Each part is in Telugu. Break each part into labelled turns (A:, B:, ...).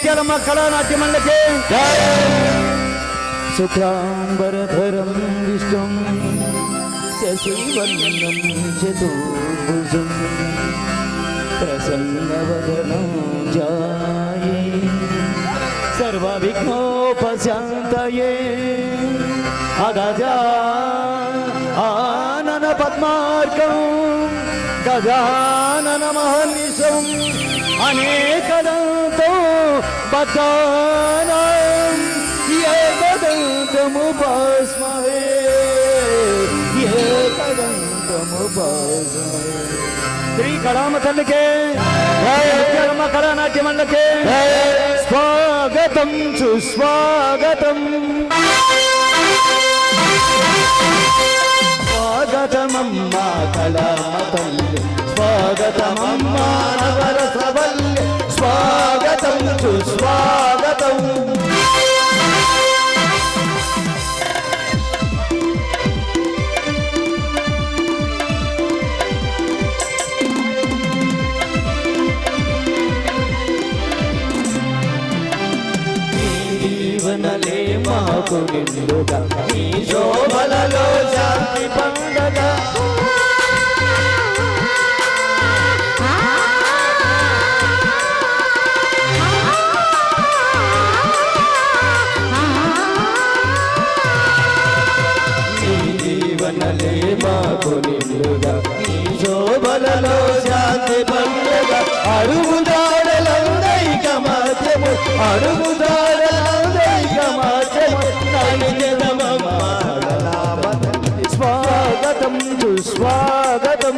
A: ముత్యాలమ్మ కళానాట్య మండలికి శుక్లాంబరధరం విష్ణుం శశివర్ణం చతుర్భుజం ప్రసన్నవదనం ధ్యాయే సర్వవిఘ్నోపశాంతయే ఆనన పద్మార్కం గజానన మహర్నిశం అనేకదంతో బద్ధానాం ఏకదంతముపాస్మహే ఏకదంతముపాస్మహే. శ్రీ కళామ తల్లికే ముత్యాలమ్మ కళానాట్య మండలికి స్వాగతం సుస్వాగతం. స్వాగతమమ్మ కళామ తల్లి స్వాగతమమ్మ నవరసవల్లి స్వాగతం సుస్వాగతం. జీవనలే మాకు నిండుగా ఈ శోభలలో శాంతి పండగ జీవనలే మాకు నిండుగా ఈ శోభలలో శాంతి పండగ అడుగుదాడలందైక మాత్రము అడుగుదాడలందైక మాత్రము స్వాగతం సుస్వాగతం.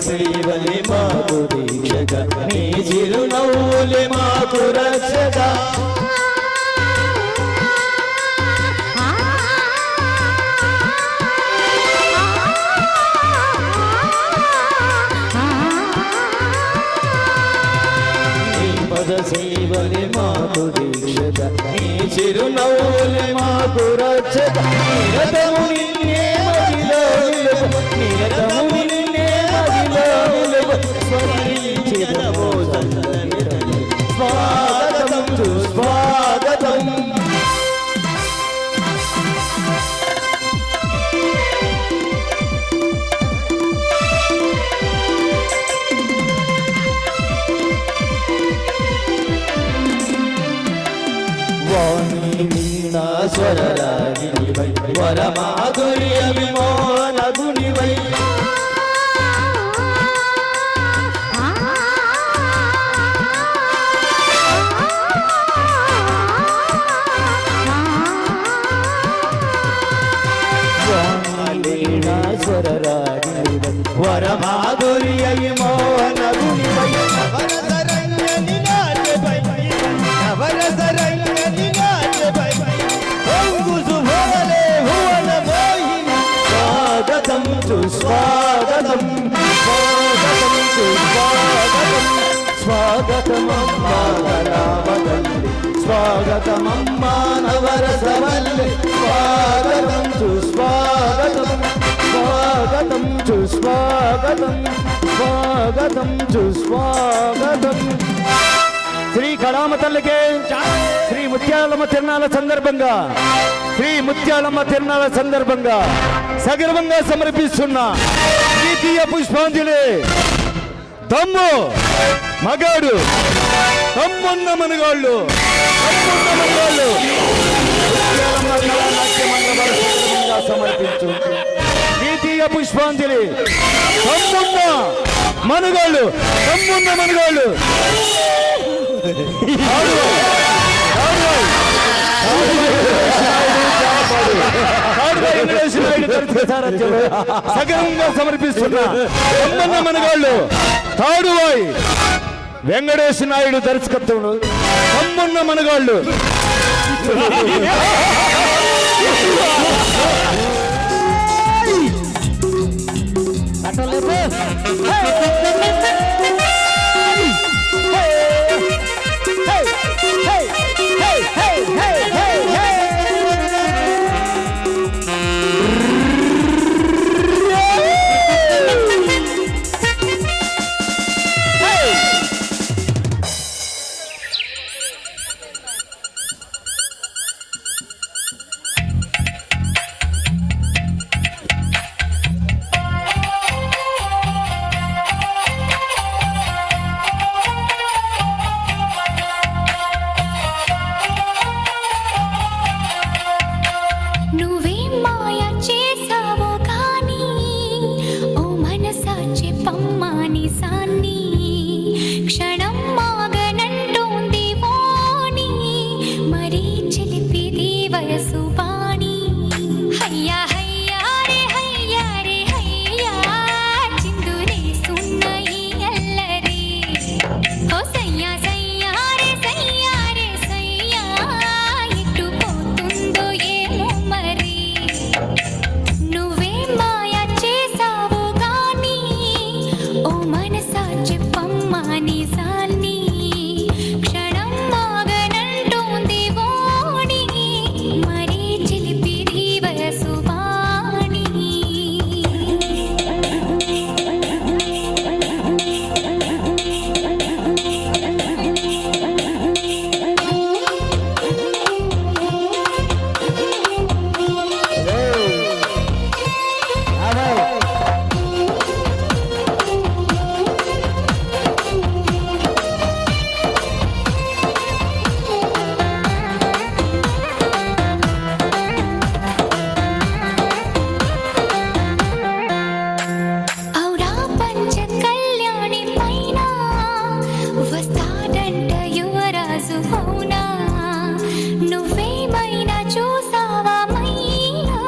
A: సేవలే మాకు దీక్షక నీ చిరునవ్వులే మాకు రక్షక నీ పద సేవలే మాకు దీక్షక నీ చిరునవ్వులే మాకు రక్షక నిరతము నిన్నే మదిలో నిలుపు నిరతము స్వాగతం సుస్వాగతం. వాణి వీణా స్వరరాగినివై వరమాధుర్య విమోహన గుణివై వరమాధుర్య మోహన గుణివై నవరసరంగని నాట్యపై నవరసరంగని నాట్యపై పొంగు శుభలే భువన మోహిని స్వాగతం సుస్వాగతం స్వాగతం సుస్వాగతం. స్వాగతమమ్మ కళామ తల్లి స్వాగతమమ్మ నవరసవల్లి స్వాగతం సుస్వాగతం స్వాగతం సుస్వాగతం స్వాగతం సుస్వాగతం. శ్రీ కళామ తల్లికే శ్రీ ముత్యాలమ్మ తిరునాళ్ళ సందర్భంగా శ్రీ ముత్యాలమ్మ తిరునాళ్ళ సందర్భంగా సగర్వంగా సమర్పిస్తున్న ద్వితీయ పుష్పాంజలి. తమ్ము మగాడు తమ్మున్న మనగాళ్ళు సమర్పించు ద్వితీయ పుష్పాంజలి. తమ్మున్న మనగాళ్ళు సగర్వంగా సమర్పిస్తున్న తమ్మున్న మనగాళ్ళు తాడువాయి వెంకటేశ్ నాయుడు దర్శకత్వంలో తమ్మున్న మనగాళ్ళు అట్లా
B: చెప్పమ్మా నిజాన్ని క్షణం మాగనంటోంది వాణి మరీ చిలిపిది వయసు బాణి హయ్యా హయ్యా రే హయ్యా రే హయ్యా చిందులేస్తున్న ఈ అల్లరి ఓ సయ్యా సయ్యా రే సయ్యా రే సయ్యా ఎటు పోతుందో ఏమో మరి నువ్వే మాయ చేసావు గాని ఓ మనసా చెప్పమ్మా నిజాన్ని క్షణం మాగనంటోంది వాణి మరీ చిలిపిది వయసు వాణి ఔరా పంచ కళ్యాణి పైన వస్తాడంట యువరాజు అవునా నువ్వేమైనా చూసావా మైనా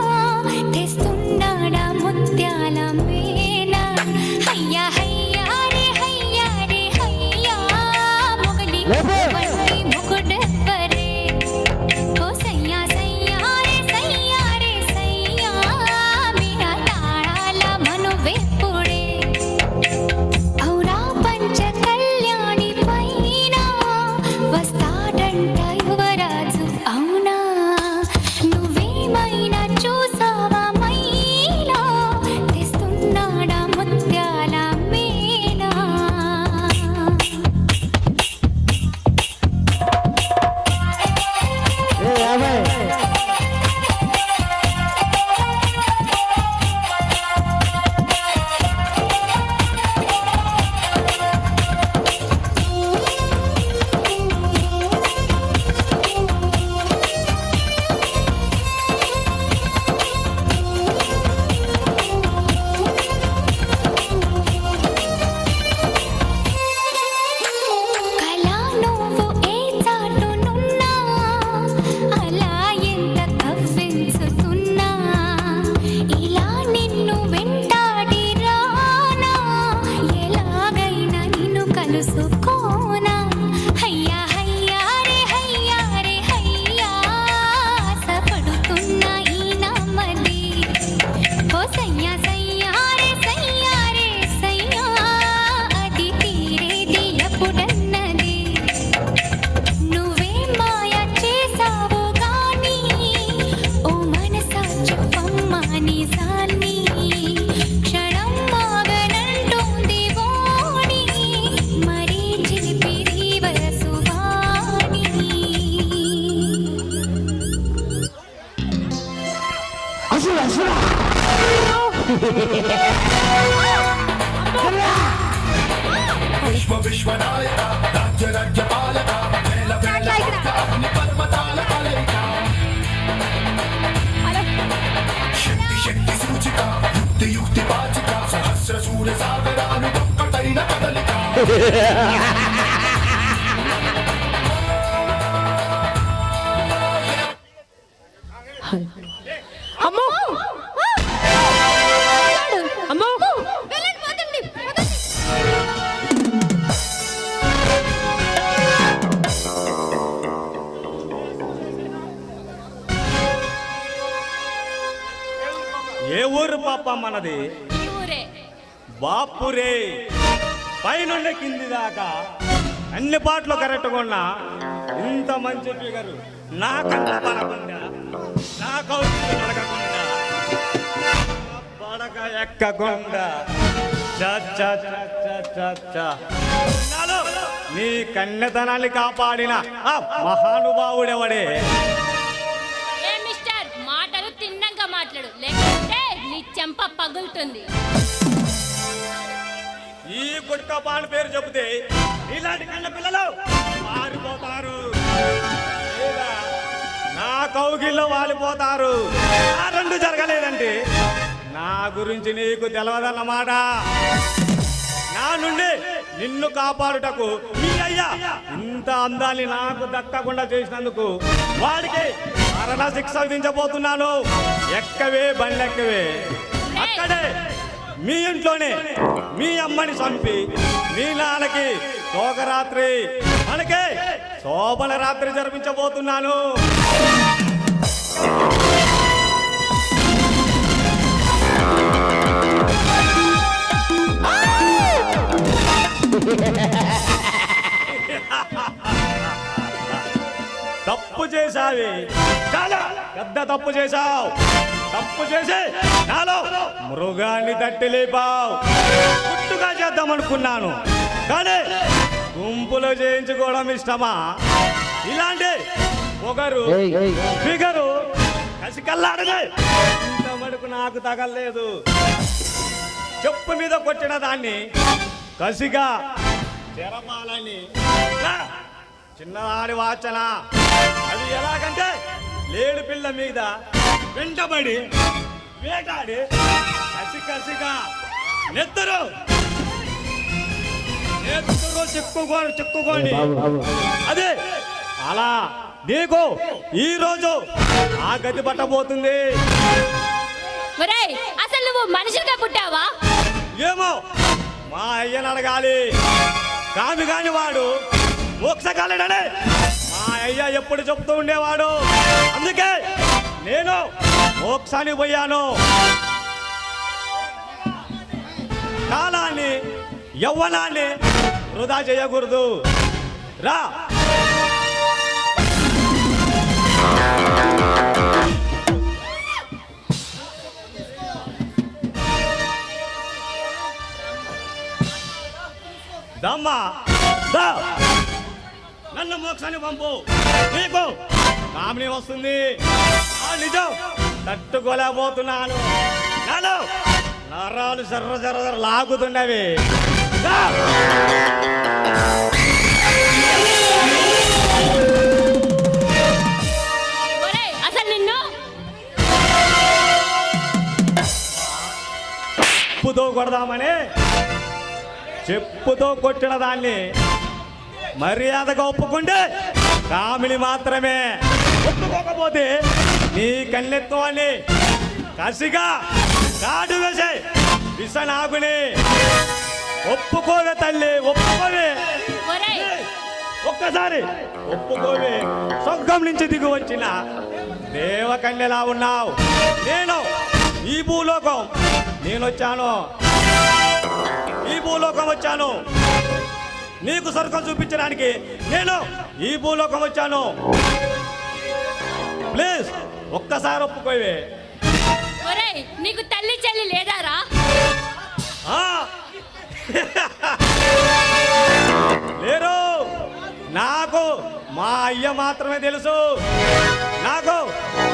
B: తెస్తున్నాడా ముత్యాల మేనా హయ్యా హయ్యా రే హయ్యా రే హయ్యా మొగలి వంటి మొగుడెవ్వరే ఓ సయ్యా సయ్యా రే సయ్యా రే సయ్యా మీరా తాళాల మనువెప్పుడే ఔరా పంచ కళ్యాణి పైన వస్తాడంట యువరాజు అవునా నువ్వేమైనా చూసావా మైనా తెస్తున్నాడా ముత్యాల మేనా కలా నువ్వు ఏ చాటునున్నా అలా ఎంత కవ్వించుతున్నా ఇలా నిన్ను వెంటాడి రానా ఎలాగైనా నిన్ను కలుసుకోనా హయ్యా హయ్యా రే హయ్యా రే హయ్యా ఆశపడుతున్న ఈ నమ్మది ఓ సయ్యా సయ్యా రే సయ్యా రే సయ్యా అది తీరేది ఎప్పుడన్నది నువ్వే మాయ చేసావు గాని ఓ మనసా చెప్పమ్మా నిజాన్ని క్షణం మాగనంటోంది వాణి మరీ చిలిపిది వయసు వాణి
C: విశ్వనాయక రాజ్య రాజ్యపాలక వేల వేల అగ్ని పర్వతాల కలయిక శక్తి శక్తి సూచిక యుక్తి యుక్తి పాచిక సహస్ర సూర్య సాగరాలు ఒక్కటైన కదలిక
D: అమ్మో అమ్మో
E: ఏ ఊరు పాప మనది
B: ఊరే
E: బాపురే పైనుండి కింది దాకా అన్ని పాటలు కరెక్ట్గా ఉన్నా ఇంత మంచి ఫిగరు నాకంత పడకుండా నా కౌశల్యం పడకుండా పడక ఎక్కకుండా చ చ చ చ చ చ. నాలో నీ కన్యతనాన్ని కాపాడిన ఆ మహానుభావుడెవడే
F: ఏ మిస్టర్ మాటలు తిన్నంగా మాట్లాడు లేకపోతే నీ చెంప పగులుతుంది
E: ఈ గుట్క పాడు పేరు చెబితే ఇలాంటి కన్న పిల్లలు మారిపోతారు లేదా నా కౌగిల్లో వాలిపోతారు ఆ రెండు జరగలేదంటే నా గురించి నీకు తెలియదన్నమాట నా నుండి నిన్ను కాపాడుటకు మీ అయ్యా ఇంత అందాన్ని నాకు దక్కకుండా చేసినందుకు వాడికి మరణ శిక్ష విధించబోతున్నాను. ఎక్కవే బండెక్కవే. అక్కడే మీ ఇంట్లోనే మీ అమ్మని చంపి మీ నాన్నకి శోకరాత్రి మనకి శోభన రాత్రి జరిపించబోతున్నాను. తప్పు చేశావి, చాలా పెద్ద తప్పు చేశావు. తప్పు చేసి నాలో మృగాన్ని తట్టి లేపావు. గుట్టుగా చేద్దామనుకున్నాను, కానీ గుంపులో చేయించుకోవడం ఇష్టమా? ఇలాంటి ఒకరు ఫిగరు కసికల్లాడదే ఇంత మటుకు నాకు తగలేదు. చెప్పు మీద కొట్టిన దాన్ని కసిగా చెరపాలని చిన్నవాడి వాచన. అది ఎలాగంటే లేడు పిల్ల మీద వెంటబడి వేటాడి కసిగా నెత్తరు చెక్కుకొని అదే అలా నీకు ఈ రోజు ఆ గతి పట్టబోతుంది.
F: ఒరేయ్, అసలు నువ్వు మనిషిగా పుట్టావా?
E: ఏమో మా అయ్యని అడగాలి. కాని వాడు మోక్షకాలుడనే మా అయ్య ఎప్పుడు చెప్తూ ఉండేవాడు. అందుకే నేను మోక్షానికి పోయాను. కాలాన్ని యవ్వనాన్ని వృధా చేయకూడదు. రా దమ్మా దా, నన్ను మోక్షాన్ని పంపు. నీకు కామిని వస్తుంది. ఆ నిజం తట్టుకోలేకపోతున్నాను. నాలో నరాలు జర్ర లాగుతున్నవి. దా.
F: ఒరేయ్, అసలు నిన్ను
E: చెప్పుతో కొడదామని చెప్పుతో కొట్టిన దాన్ని మర్యాదగా ఒప్పుకుంటే కామిని మాత్రమే. ఒప్పుకోకపోతే నీ కన్నెత్వాన్ని కసిగా కాటు వేసే విషనాగుని ఒప్పుకోవే తల్లి, ఒప్పుకోవే.
F: ఒరేయ్,
E: ఒక్కసారి ఒప్పుకోవే. స్వర్గం నుంచి దిగి వచ్చిన దేవకన్యలా ఉన్నావు. నేను ఈ భూలోకం నేనొచ్చాను. ఈ భూలోకం వచ్చాను. నీకు స్వర్గం చూపించడానికి నేను ఈ భూలోకం వచ్చాను. ప్లీజ్ ఒక్కసారి ఒప్పుకోవే.
F: ఒరేయ్, నీకు తల్లి చెల్లి లేదారా?
E: ఆ. లేరు. నాకు మా అయ్య మాత్రమే తెలుసు. నాకు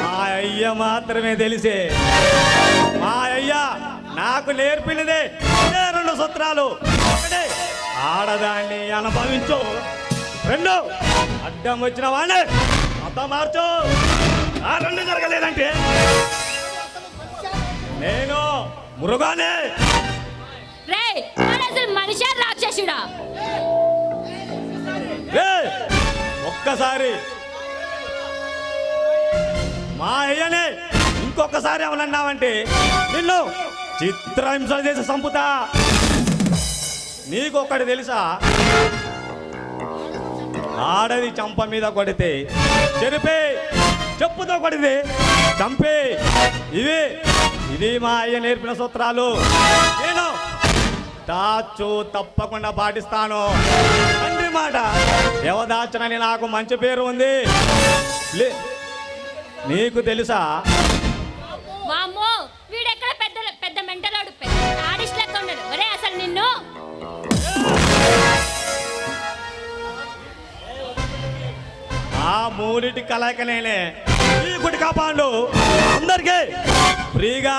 E: మా అయ్య మాత్రమే తెలిసే. మా అయ్య నాకు నేర్పినదే రెండు సూత్రాలు. ఒకటి, ఆడదాన్ని అనుభవించు. రెండు, అడ్డం వచ్చిన వాడిని అంత మార్చు. ఆ రెండు జరగలేదంటే నేను మృగానే.
F: రేయ్, వాడు అసలు మనిషా రాక్షసుడా?
E: ఒక్కసారి మా అయ్యనే ఇంకొకసారి ఏమన్నావంటే నిన్ను చిత్రహింస చేసి చంపుతా. నీకొక్కటి తెలుసా? ఆడది చంప మీద కొడితే చెరిపే, చెప్పుతో కొడితే చంపే. ఇది మా అయ్య నేర్పిన సూత్రాలు. నేను దాచు తప్పకుండా పాటిస్తాను. తండ్రి మాట దేవదాచనని నాకు మంచి పేరు ఉంది. నీకు తెలుసా?
F: వామ్మో, వీడెక్కడ పెద్ద మెంటలోడు, పెద్ద ఆడిస్ట్ లెక్క ఉన్నాడు. ఒరే, అసలు నిన్ను
E: ఆ మూడిటి కలయిక నేనే. ఈ గుడికా పాండు అందరికీ ఫ్రీగా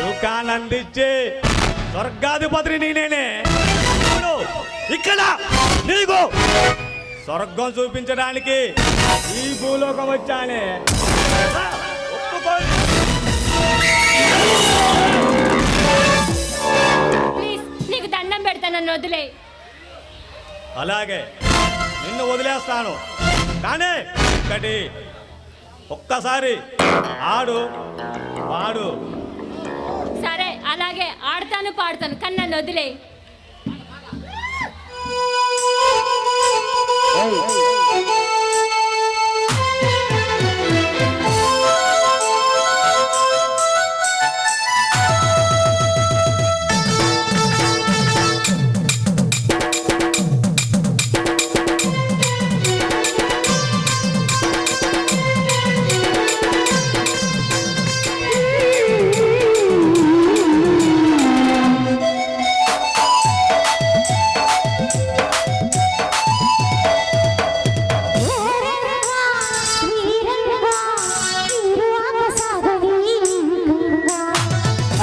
E: దుకాణం అందించి స్వర్గాధిపతిని నేనే. ఇప్పుడు ఇక్కడ నీకు స్వర్గం చూపించడానికి ఈ భూలోకం వచ్చానే. ఒప్పుకోండి.
F: ప్లీజ్, నీకు దండం పెడతా. నన్ను వదిలే.
E: అలాగే నిన్ను వదిలేస్తాను, కానీ ఒక్కసారి ఆడు పాడు.
F: సరే అలాగే ఆడతాను పాడతాను, కానీ నన్ను వదిలే.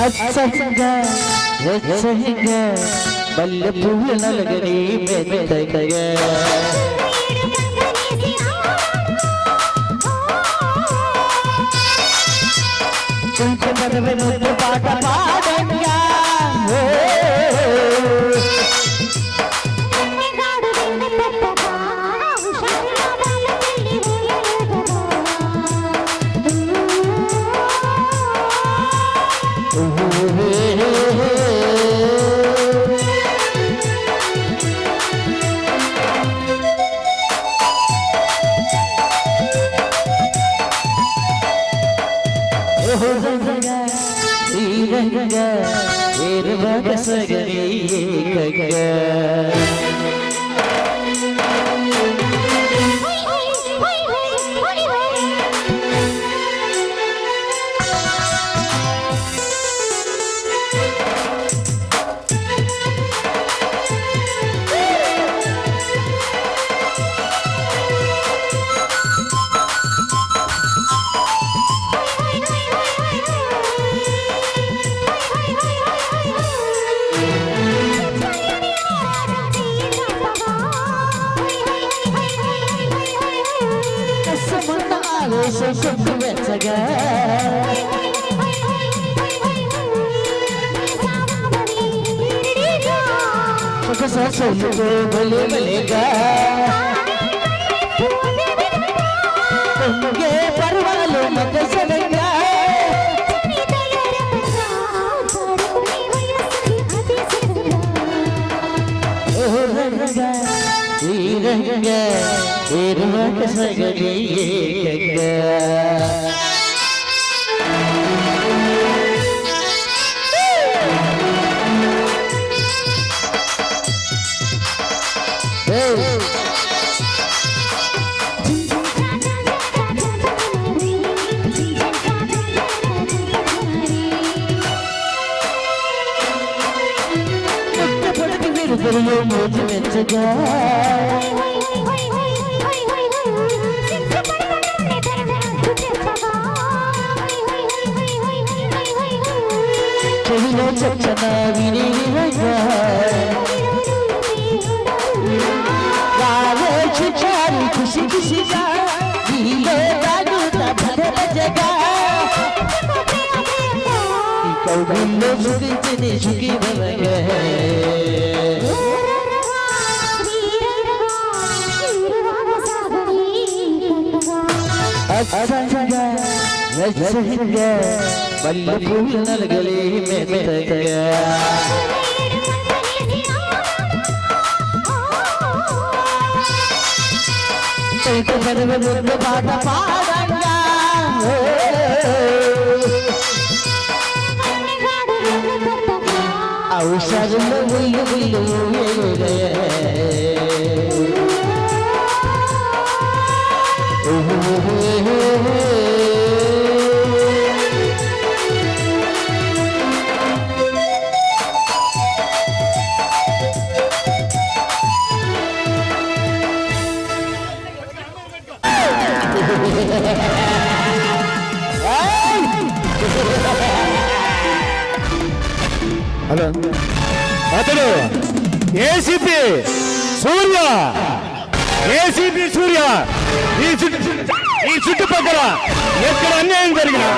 G: అచ్చంగా వెచ్చగా మల్లె పువ్వు నలగని మెత్తగా కుంకుమరవే ముద్దు పాట పాడంగా శ్రీరంగా ఏరువగ సగరి ఏకగా సొక్కు వెచ్చగా సొక్కు బలే బలేగా పొంగే పర్వాలు మగసడంగా ఈ రంగా ఏరువగ సగరి ఏకగా మోజు వెచ్చగా చెవిలో చచ్చన వినిగా రావే చిచారి ఖుషి ఖుషిగా నీలో తాగుతా భద్రజగా కౌగిల్లో సుఖించని సుఖి భవగా అచ్చంగా వెచ్చగా మల్లె పువ్వు నలగలి మెత్తగా కుంకుమరవే ముద్దు పాట పాడంగా ఔషధంలో ముళ్ళు ముళ్ళు
A: హలో, అతడు ఏసీపీ సూర్య, ఏసీపీ సూర్య. ఈ చుట్టుపక్కల ఎక్కడ అన్యాయం జరిగినా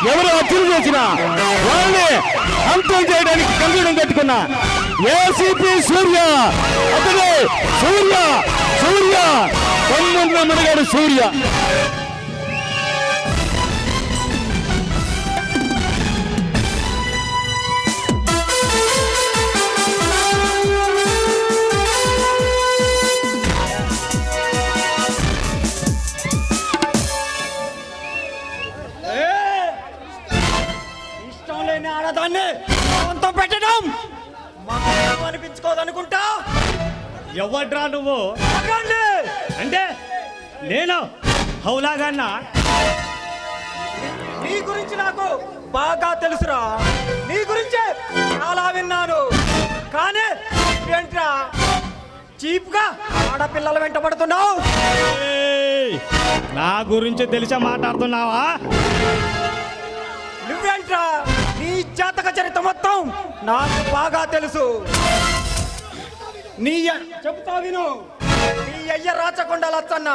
A: ఎవరు హత్యలు చేసినా వాళ్ళని అంతం చేయడానికి కంకణం కట్టుకున్న ఏసీపీ సూర్య, అతడు సూర్య సూర్య తొమ్మిది మునగాడు సూర్య.
E: ఇష్టం లేని ఆడదాన్ని సొంతం పెట్టడం మాకు అనిపించుకోదనుకుంటా. ఎవడ్రా నువ్వు అంటే నేను హౌలాగన్నా?
H: నీ గురించి నాకు బాగా తెలుసురా, నీ గురించే చాలా విన్నాను. కానీ ఏంట్రా చీప్ గా ఆడపిల్లల వెంట పడుతున్నావు?
E: ఏయ్, నా గురించి తెలిసే మాట్లాడుతున్నావా?
H: నువ్వేంట్రా, నీ జాతక చరిత్ర మొత్తం నాకు బాగా తెలుసు. చెబుతా విను. నీ అయ్య రాచకొండ లచ్చన్న,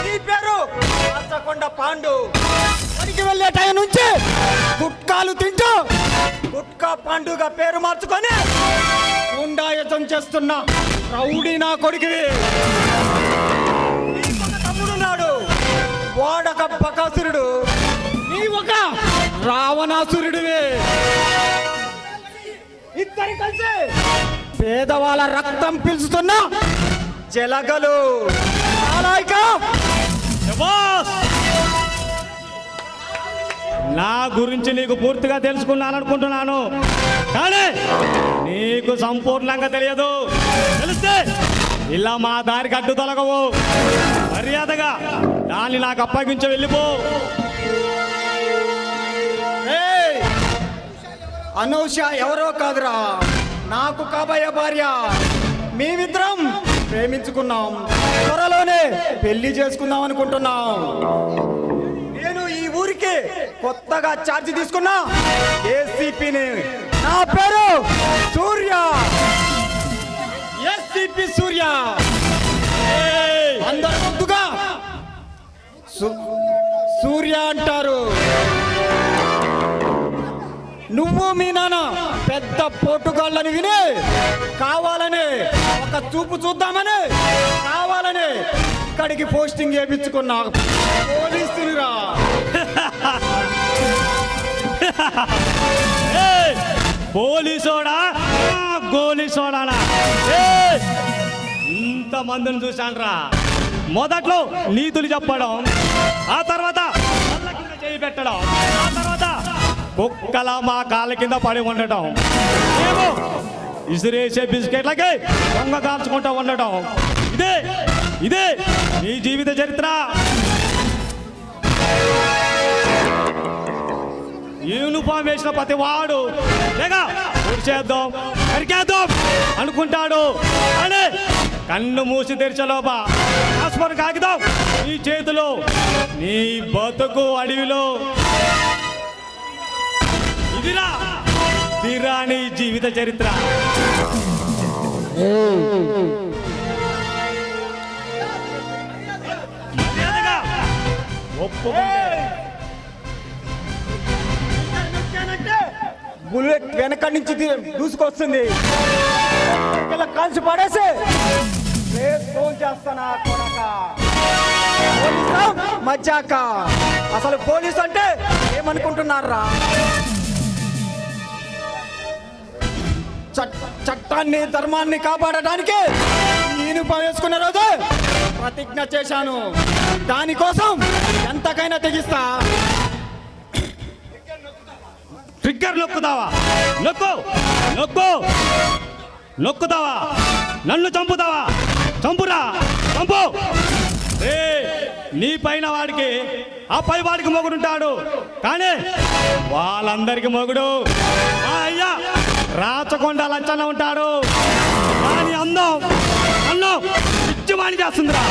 H: నీ పేరు రాచకొండ పాండు. పనికి వెళ్ళే టైం నుంచి గుట్కాలు తింటూ గుట్కా పాండుగా పేరు మార్చుకొని గుండాయుధం చేస్తున్న రౌడీ నా కొడుకువి. నీకొక తమ్ముడున్నాడు, వాడొక బకాసురుడు, నీ ఒక రావణాసురుడివి. ఇద్దరు కలిసి పేదవాళ్ళ రక్తం పీల్చుతున్న జలగలు.
E: నా గురించి నీకు పూర్తిగా తెలుసుకున్నాను అనుకుంటున్నాను, కానీ నీకు సంపూర్ణంగా తెలియదు. తెలిస్తే ఇలా మా దారికి అడ్డు తొలగవు. మర్యాదగా దాన్ని నాకు అప్పగించి వెళ్ళిపో.
H: ఏయ్, అనూష ఎవరో కాదురా, నాకు కాబోయే భార్య. మేమిద్దరం ప్రేమించుకున్నాం, త్వరలోనే పెళ్లి చేసుకుందాం అనుకుంటున్నాం. నేను ఈ ఊరికి కొత్తగా ఛార్జ్ తీసుకున్నా ఏసీపీని. నా పేరు సూర్య, ఏసీపీ సూర్య. అందరు ముందుగా సూర్య అంటారు. నువ్వు మీ నాన్న పెద్ద పోటుగాళ్ళని విని కావాలని ఒక చూపు చూద్దామని కావాలని ఇక్కడికి పోస్టింగ్ చేయించుకున్నా పోలీసులురా.
E: పోలీసోడా గోలీసోడా? ఇంతమందిని చూశానురా. మొదట్లో నీతులు చెప్పడం, ఆ తర్వాత కళ్ళ కింద చేయి పెట్టడం, ఆ తర్వాత కుక్కలా మా కాళ్ళ కింద పడి ఉండటం, ఏమో ఇసిరేసే బిస్కెట్లకి దొంగ కాల్చుకుంటూ ఉండటం. ఇదే ఇదే నీ జీవిత చరిత్ర. యూనిఫామ్ వేసిన ప్రతి వాడు చేద్దాం నరికేద్దాం అనుకుంటాడు, అని కన్ను మూసి తెరిచేలోప ఆస్పర్ కాగితం నీ చేతిలో, నీ బతుకు అడవిలో. ఇదిరా నీ జీవిత చరిత్ర. మర్యాదగా
H: బుల్లెట్ వెనక నుంచి దూసుకొస్తుంది, ఇలా కాల్చి పడేసి ఫోన్ చేస్తానా కొడక. మజ్జాక అసలు పోలీస్ అంటే ఏమనుకుంటున్నారా? చట్టాన్ని ధర్మాన్ని కాపాడడానికి నేను వేసుకున్న రోజు ప్రతిజ్ఞ చేశాను. దానికోసం ఎంతకైనా తెగిస్తా.
E: ట్రిగ్గర్ నొక్కుతావా? నొక్కు నొక్కు నొక్కుతావా? నన్ను చంపుతావా? చంపురా, చంపు. నీ పైన వాడికి ఆ పై వాడికి మొగుడుంటాడు, కానీ వాళ్ళందరికీ మొగుడు ఆ అయ్యా రాచకొండ లచ్చన్న ఉంటాడు. దాని అందం అన్నం పిచ్చివాణి చేస్తుందిరా.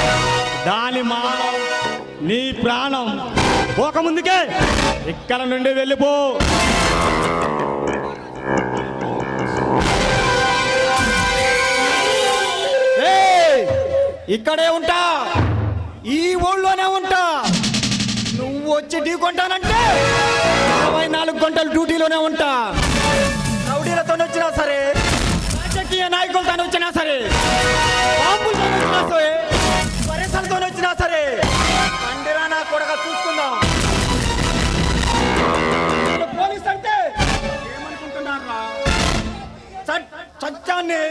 E: దాని మానం నీ ప్రాణం పోక ముందుకే ఇక్కడ నుండి వెళ్ళిపో.
H: ఇక్కడే ఉంటా, ఈ ఊళ్ళోనే ఉంటా. నువ్వు వచ్చి ఢీకొంటానంటే స్పెషల్ డ్యూటీలోనే ఉంటా. రౌడీలతో వచ్చినా సరే, రాజకీయ నాయకులతో వచ్చినా సరే, బాంబులతో వచ్చినా సరే, పరిసలతో వచ్చినా సరే, అండిరా నా కొడక చూసుకుందాం. పోలీస్ అంటే ఏమనుకుంటున్నారా? సత్యాన్ని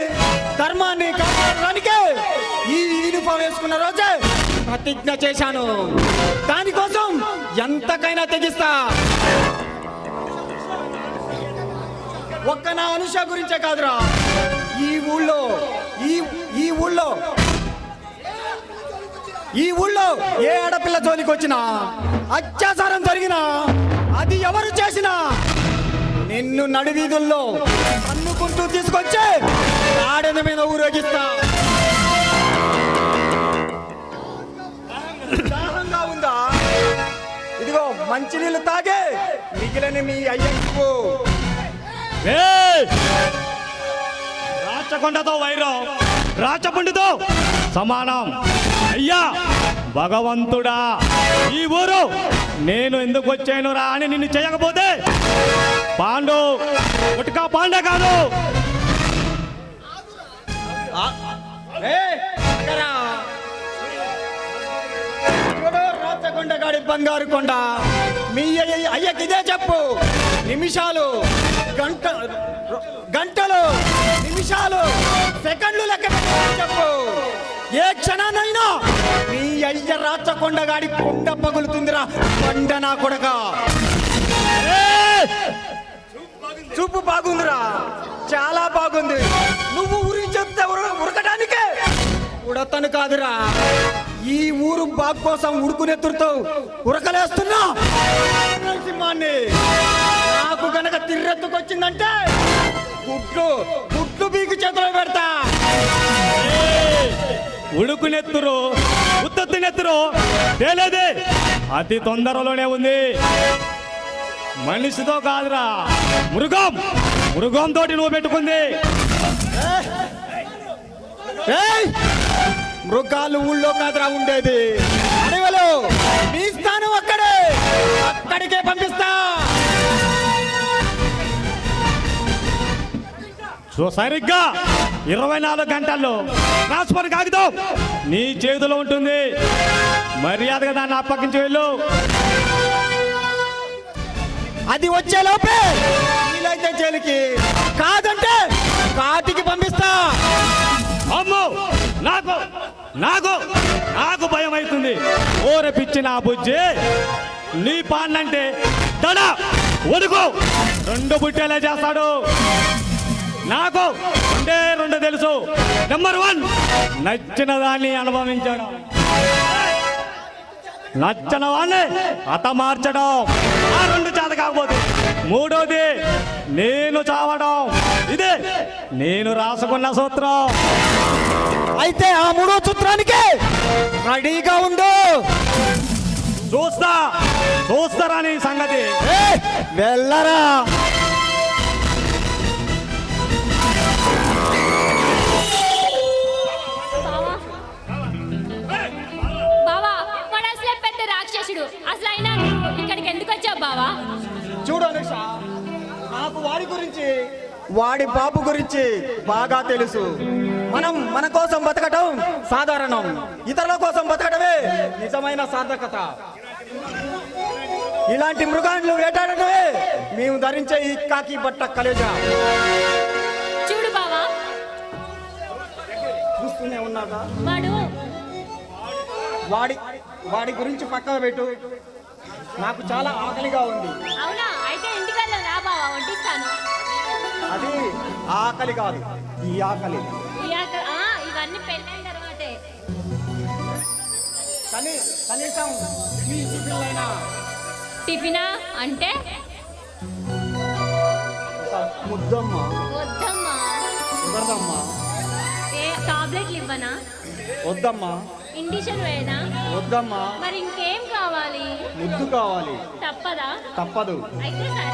H: ధర్మాన్ని కాపాడడానికే ఈ యూనిఫామ్ వేసుకున్న రోజే ప్రతిజ్ఞ చేశాను. దానికోసం ఎంతకైనా తెగిస్తా. ఒక్క నా అనుష గురించే కాదురా, ఈ ఊళ్ళో ఏ ఆడపిల్ల జోలికి వచ్చినా, అత్యాచారం జరిగినా, అది ఎవరు చేసినా నిన్ను నడివీధుల్లో అన్నుకుంటూ తీసుకొచ్చి గాడిద మీద ఊరేగిస్తా. దాహంగా ఉందా? ఇదిగో మంచినీళ్ళు తాగే మిగిలిన మీ అయ్యకు.
E: రాచకొండతో వైరం రాచపుండితో సమానం. అయ్యా భగవంతుడా, ఈ ఊరు నేను ఎందుకు వచ్చాను రా అని నిన్ను చేయకపోతే పాండు గుట్కా పాండే కాదు.
H: రాచకొండ గాడి బంగారు కొండ, మీ అయ్యకి ఇదే చెప్పు. నిమిషాలు గంటలు నిమిషాలు సెకండ్లు లెక్క పెట్టుకొని చెప్పు. ఏ క్షణానైనా మీ అయ్య రాచకొండ గాడి కొండ పగులుతుందిరా కొండ నా కొడక. చూపు బాగుందిరా, చాలా బాగుంది. నువ్వు ఊరి చెప్తే ఉరకడానికే ఉడతను కాదురా, ఈ ఊరు బాగు కోసం ఉడుకునెత్తురుతో ఉరకలేస్తున్నా సింహాన్ని. నాకు గనక తిర్రెత్తుకొచ్చిందంటే గుడ్లు బీకి చేతిలో పెడతా.
E: ఉడుకునెత్తురు ఉత్తెత్తునెత్తురు తేలేదే అతి తొందరలోనే ఉంది. మనిషితో కాదురా, మృగం తోటి నువ్వు పెట్టుకుంది.
H: మృగాలు ఊళ్ళో కాదురా ఉండేది, అడవిలో. మీ స్థానం అక్కడికే పంపిస్తా.
E: సో సరిగ్గా 24 గంటల్లో ట్రాన్స్ఫర్ కాగితం నీ చేతిలో ఉంటుంది. మర్యాదగా దాన్ని అప్పగించి వెళ్ళు.
H: అది వచ్చే లోపే వీలైతే జైలుకి, కాదంటే కాటికి పంపిస్తా.
E: అమ్మో, నాకు నాకు నాకు భయం అవుతుంది. ఓర పిచ్చి నా బుజ్జి, నీ పాన్నంటే తడ ఒడుగు 2 బుట్టెలే చేస్తాడు. నాకు 2 తెలుసు. నెంబర్ 1 నచ్చిన దాన్ని అనుభవించడం, నచ్చని వాడిని హతమార్చడం. ఆ 2 చేత కాకపోతే 3వది నేను చావడం. ఇదే నేను రాసుకున్న సూత్రం.
H: అయితే ఆ 3వ సూత్రానికి రెడీగా ఉండు.
E: చూస్తారా నీ సంగతి.
H: వెళ్ళరా.
F: బావా వాడు అసలే పెద్ద రాక్షసుడు. అసలు అయినా నువ్వు ఇక్కడికి ఎందుకు వచ్చావు బావా?
H: చూడు అనుష, నాకు వాడి గురించి వాడి బాబు గురించి బాగా తెలుసు. మనం మన కోసం బతకటం సాధారణం, ఇతరుల కోసం బతకటమే నిజమైన సార్థకత. ఇలాంటి మృగాలను వేటాడటమే మేము ధరించే ఈ కాకి బట్ట కలేజా.
F: చూడు బావా,
H: చూస్తూనే ఉన్నాగా.
F: వాడు
H: వాడి గురించి పక్కన పెట్టు. నాకు చాలా ఆకలిగా ఉంది.
F: అవునా? అయితే ఇంటికి వెళ్ళాను రా బావా, వడ్డిస్తాను.
H: అది ఆకలి కాదు, ఈ ఆకలి.
F: ఇవన్నీ పెళ్ళైన తర్వాతే.
H: కనీసం ఈ టిఫిన్లైనా.
F: టిఫినా అంటే?
H: ముద్దమ్మా.
F: వద్దమ్మా.
H: కుదరదమ్మా.
F: టాబ్లెట్లు ఇవ్వనా?
H: వద్దమ్మా.
F: ఇండిషన్ వేయనా?
H: వద్దమ్మా.
F: మరి ఇంకేం కావాలి?
H: ముద్దు కావాలి.
F: తప్పదా?
H: తప్పదు.
F: అయితే సరే.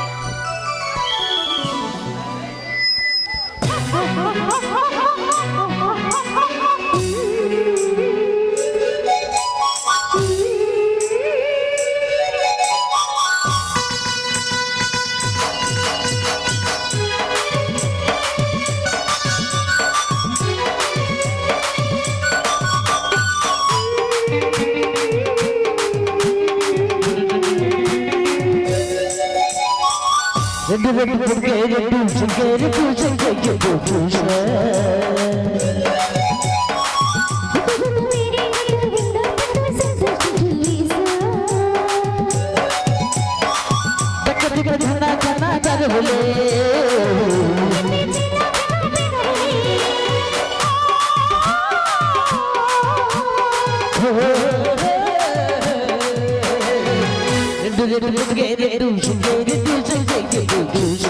G: రెండు రెండు పుడికేరు పూసకేరు పూసకేరు పూస ఘన ఘన కరువులే రెండు రెండు పుడికేరు పూసకేరు పూసకేరు పూస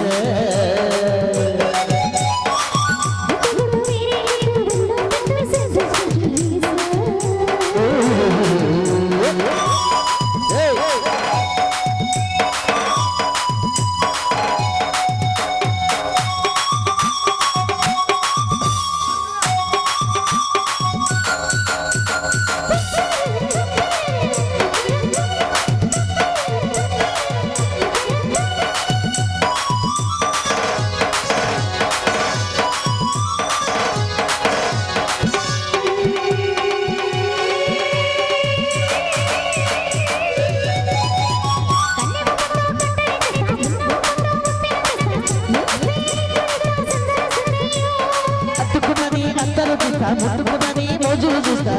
G: అట్టుకున్నది అందరూ చూస్తా ముట్టుకున్నది మోజు చూస్తా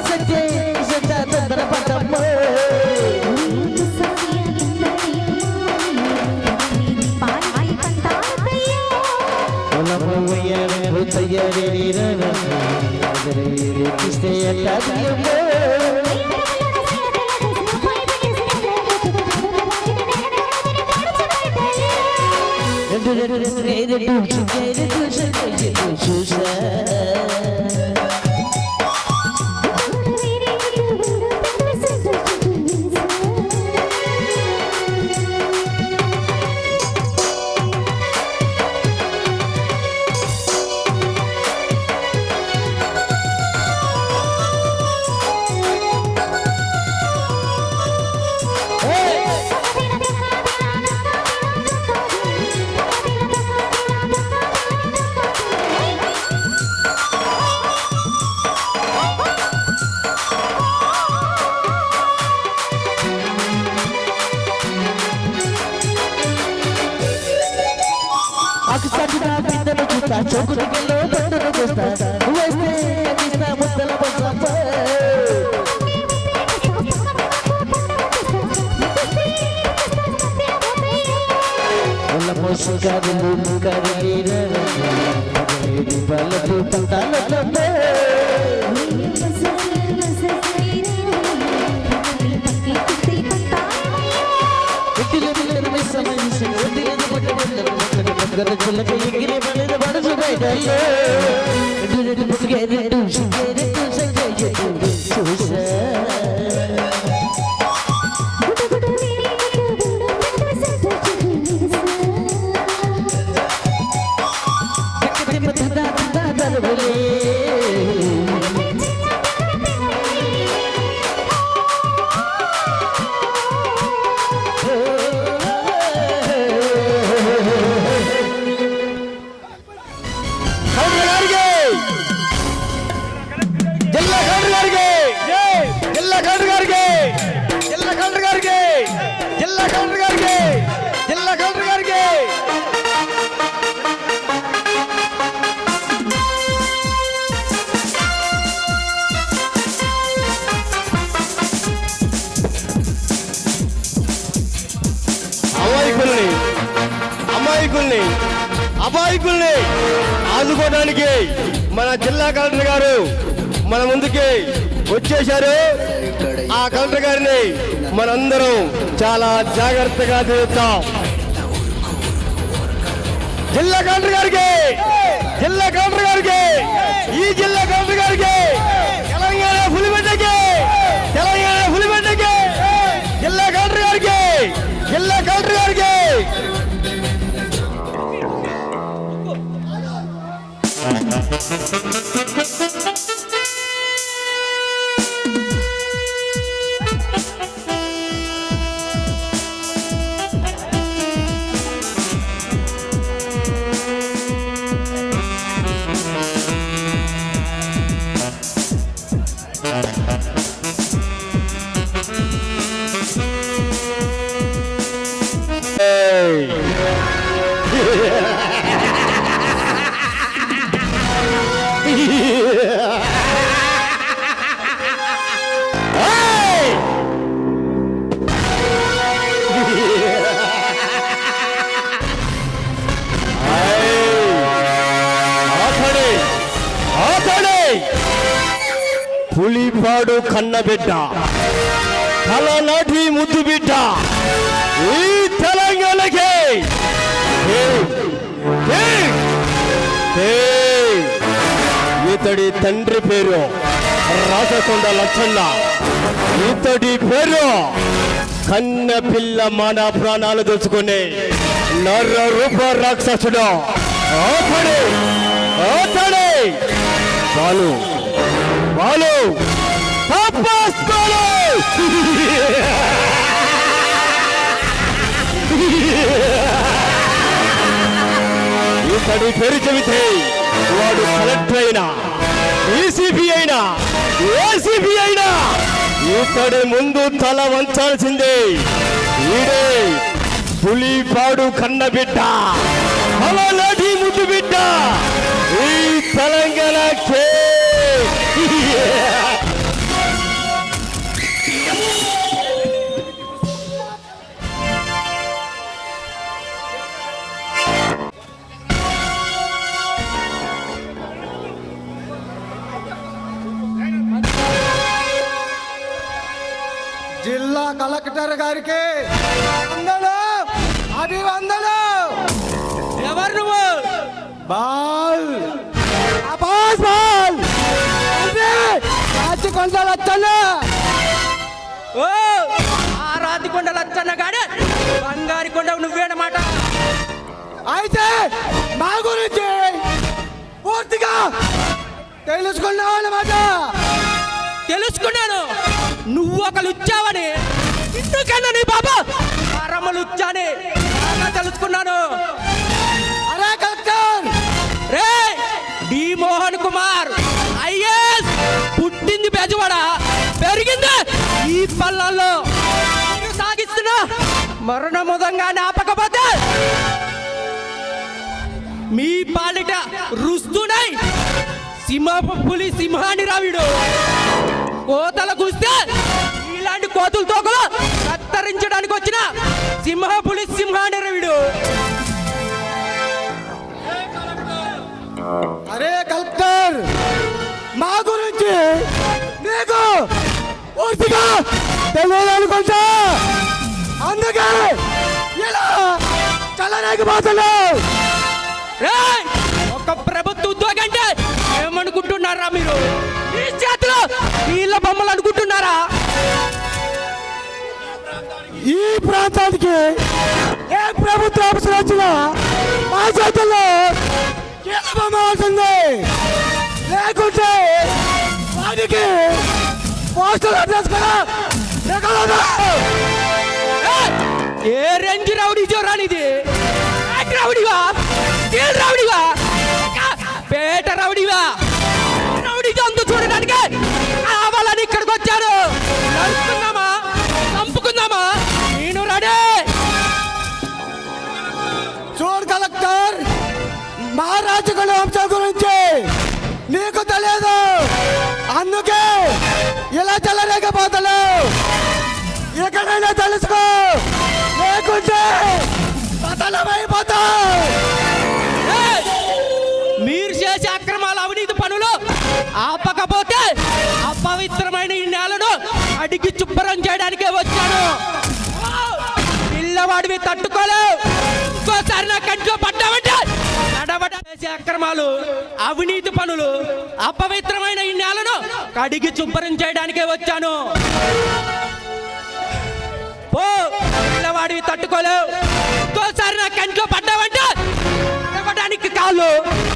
G: సత్తే సత్త తొందర పడ్డమ్మ కిస్తే చూసా చోకుటికెళ్ళో బండును చూస్తా వేస్తే తీస్తా ముద్దల బొమ్మప్ప మోసు కరులు కరిగిన పల్లెటూ పంటాలమ్మ
A: అమాయకుల్ని ఆదుకోవడానికి మన జిల్లా కలెక్టర్ గారు మన ముందుకి వచ్చేశారు. ఆ కలెక్టర్ గారిని మనందరం చాలా జాగ్రత్తగా తీరుతాం. జిల్లా కలెక్టర్ గారికి, జిల్లా కలెక్టర్ గారికి, ఈ జిల్లా కలెక్టర్ గారికి, తెలంగాణ పులిబిడ్డకి, తెలంగాణ పులిబిడ్డకి, జిల్లా కలెక్టర్ గారికి, జిల్లా కలెక్టర్ గారికి. ఏయ్! ఆపడే ఆపడే పులిపాడు కన్నబిడ్డ తలనాటి ముద్దు బిడ్డ ఈ తెలంగాణకి ఇతడి తండ్రి పేరు రాచకొండ లచ్చన్న, ఇతడి పేరు కన్న పిల్ల మాన ప్రాణాలు దోచుకునే నర రూప రాక్షసుడు ఆపడే ఆపడే బాలు బాలు తపస్ బాలు ఇతడి పేరు చెబితే వాడు కలెక్టర్ అయినా ఏసీపీ అయినా ఏసీపీ అయినా ఇతడి ముందు తల వంచాల్సిందే. ఈడే పులిపాడు కన్నబిడ్డ తలనాటి ముద్దు బిడ్డ ఈ తెలంగాణకే.
H: జిల్లా కలెక్టర్ గారికి వందలు, అభివందలు.
D: ఎవరు నువ్వు?
H: బాల్ అబాస్ బాల్ అంటే రాచకొండ లచ్చన్న.
D: ఓ ఆ రాతి కొండ లచ్చన్న గాడే బంగారి కొండ నువ్వేనమాట.
H: అయితే మా గురించి పూర్తిగా తెలుసుకున్నావు అన్నమాట.
D: తెలుసుకున్నాను నువ్వు ఒక లుచ్చావని. ఇందుకన్నా నీ బాబా పరమ లుచ్చాని బాగా తెలుసుకున్నాను.
H: అరే కలెక్టర్,
D: రే డి మోహన్ కుమార్ ఐఏఎస్ పుట్టింది బెజవాడ, పెరిగింది ఈ పల్లెల్లో. నేను సాగిస్తున్నా మరణ ముదంగా ఆపకపోతే మీ పాలిట రుస్తునై సింహపు పులి సింహాని రావిడు. కోతల కూస్తే ఇలాంటి కోతులు తోకలు కత్తరించడానికి వచ్చిన సింహ పులి సింహాని రావిడు.
H: అరే కలెక్టర్, మా గురించి నీకు పూర్తిగా తెలియదు అనుకుంటా. అందుకే ఇలా చల్లలేకపోతున్నావు.
D: రేయ్! ఒక ప్రభుత్వ ఉద్యోగం అంటే ఏమనుకుంటున్నారా మీరు? మీ చేతిలో వీళ్ళ బొమ్మలు అనుకుంటున్నారా?
H: ఈ ప్రాంతానికి ఏ ప్రభుత్వ అవసరం వచ్చినా మా చేతుల్లో కీలబొమ్మ అవుతుంది. లేకుంటే వాడికి పోస్టల్ అడ్రస్ కూడా ఎక్కడో.
D: ఏయ్! ఏ రేంజ్ రౌడీ జోరానిది? రౌడీవా? స్టీల్ రౌడీవా? పేట రౌడీవా? రౌడీ జంతు చూడడానికి కావాలని ఇక్కడికి వచ్చాను. నడుచుకుందామా? చంపుకుందామా? నేను రెడీ.
H: చూడు కలెక్టర్, మా రాజకొండ వంశం గురించి నీకు తెలియదు. అందుకే ఇలా చల్లలేకపోతున్నావు. ఎక్కడైనా తెలుసుకో, లేకుంటే పతనమైపోతావు.
D: ఏయ్! మీరు చేసే అక్రమాల అవినీతి పనులు ఆపకపోతే అపవిత్రమైన ఈ నేలను అడిగి శుభ్రం చేయడానికే వచ్చాను. పిల్లవాడివి తట్టుకోలేవు. ఇంకోసారి నా కంట్లో పడ్డామంటే నడవడం చేసే అక్రమాలు అవినీతి పనులు అపవిత్రమైన ఈ నేలను కడిగి శుభ్రం చేయడానికే వచ్చాను. పో, పిల్లవాడివి తట్టుకోలేవు. ఇంకోసారి నా కంట్లో పడ్డావంటే నడవడానికి కాళ్ళు,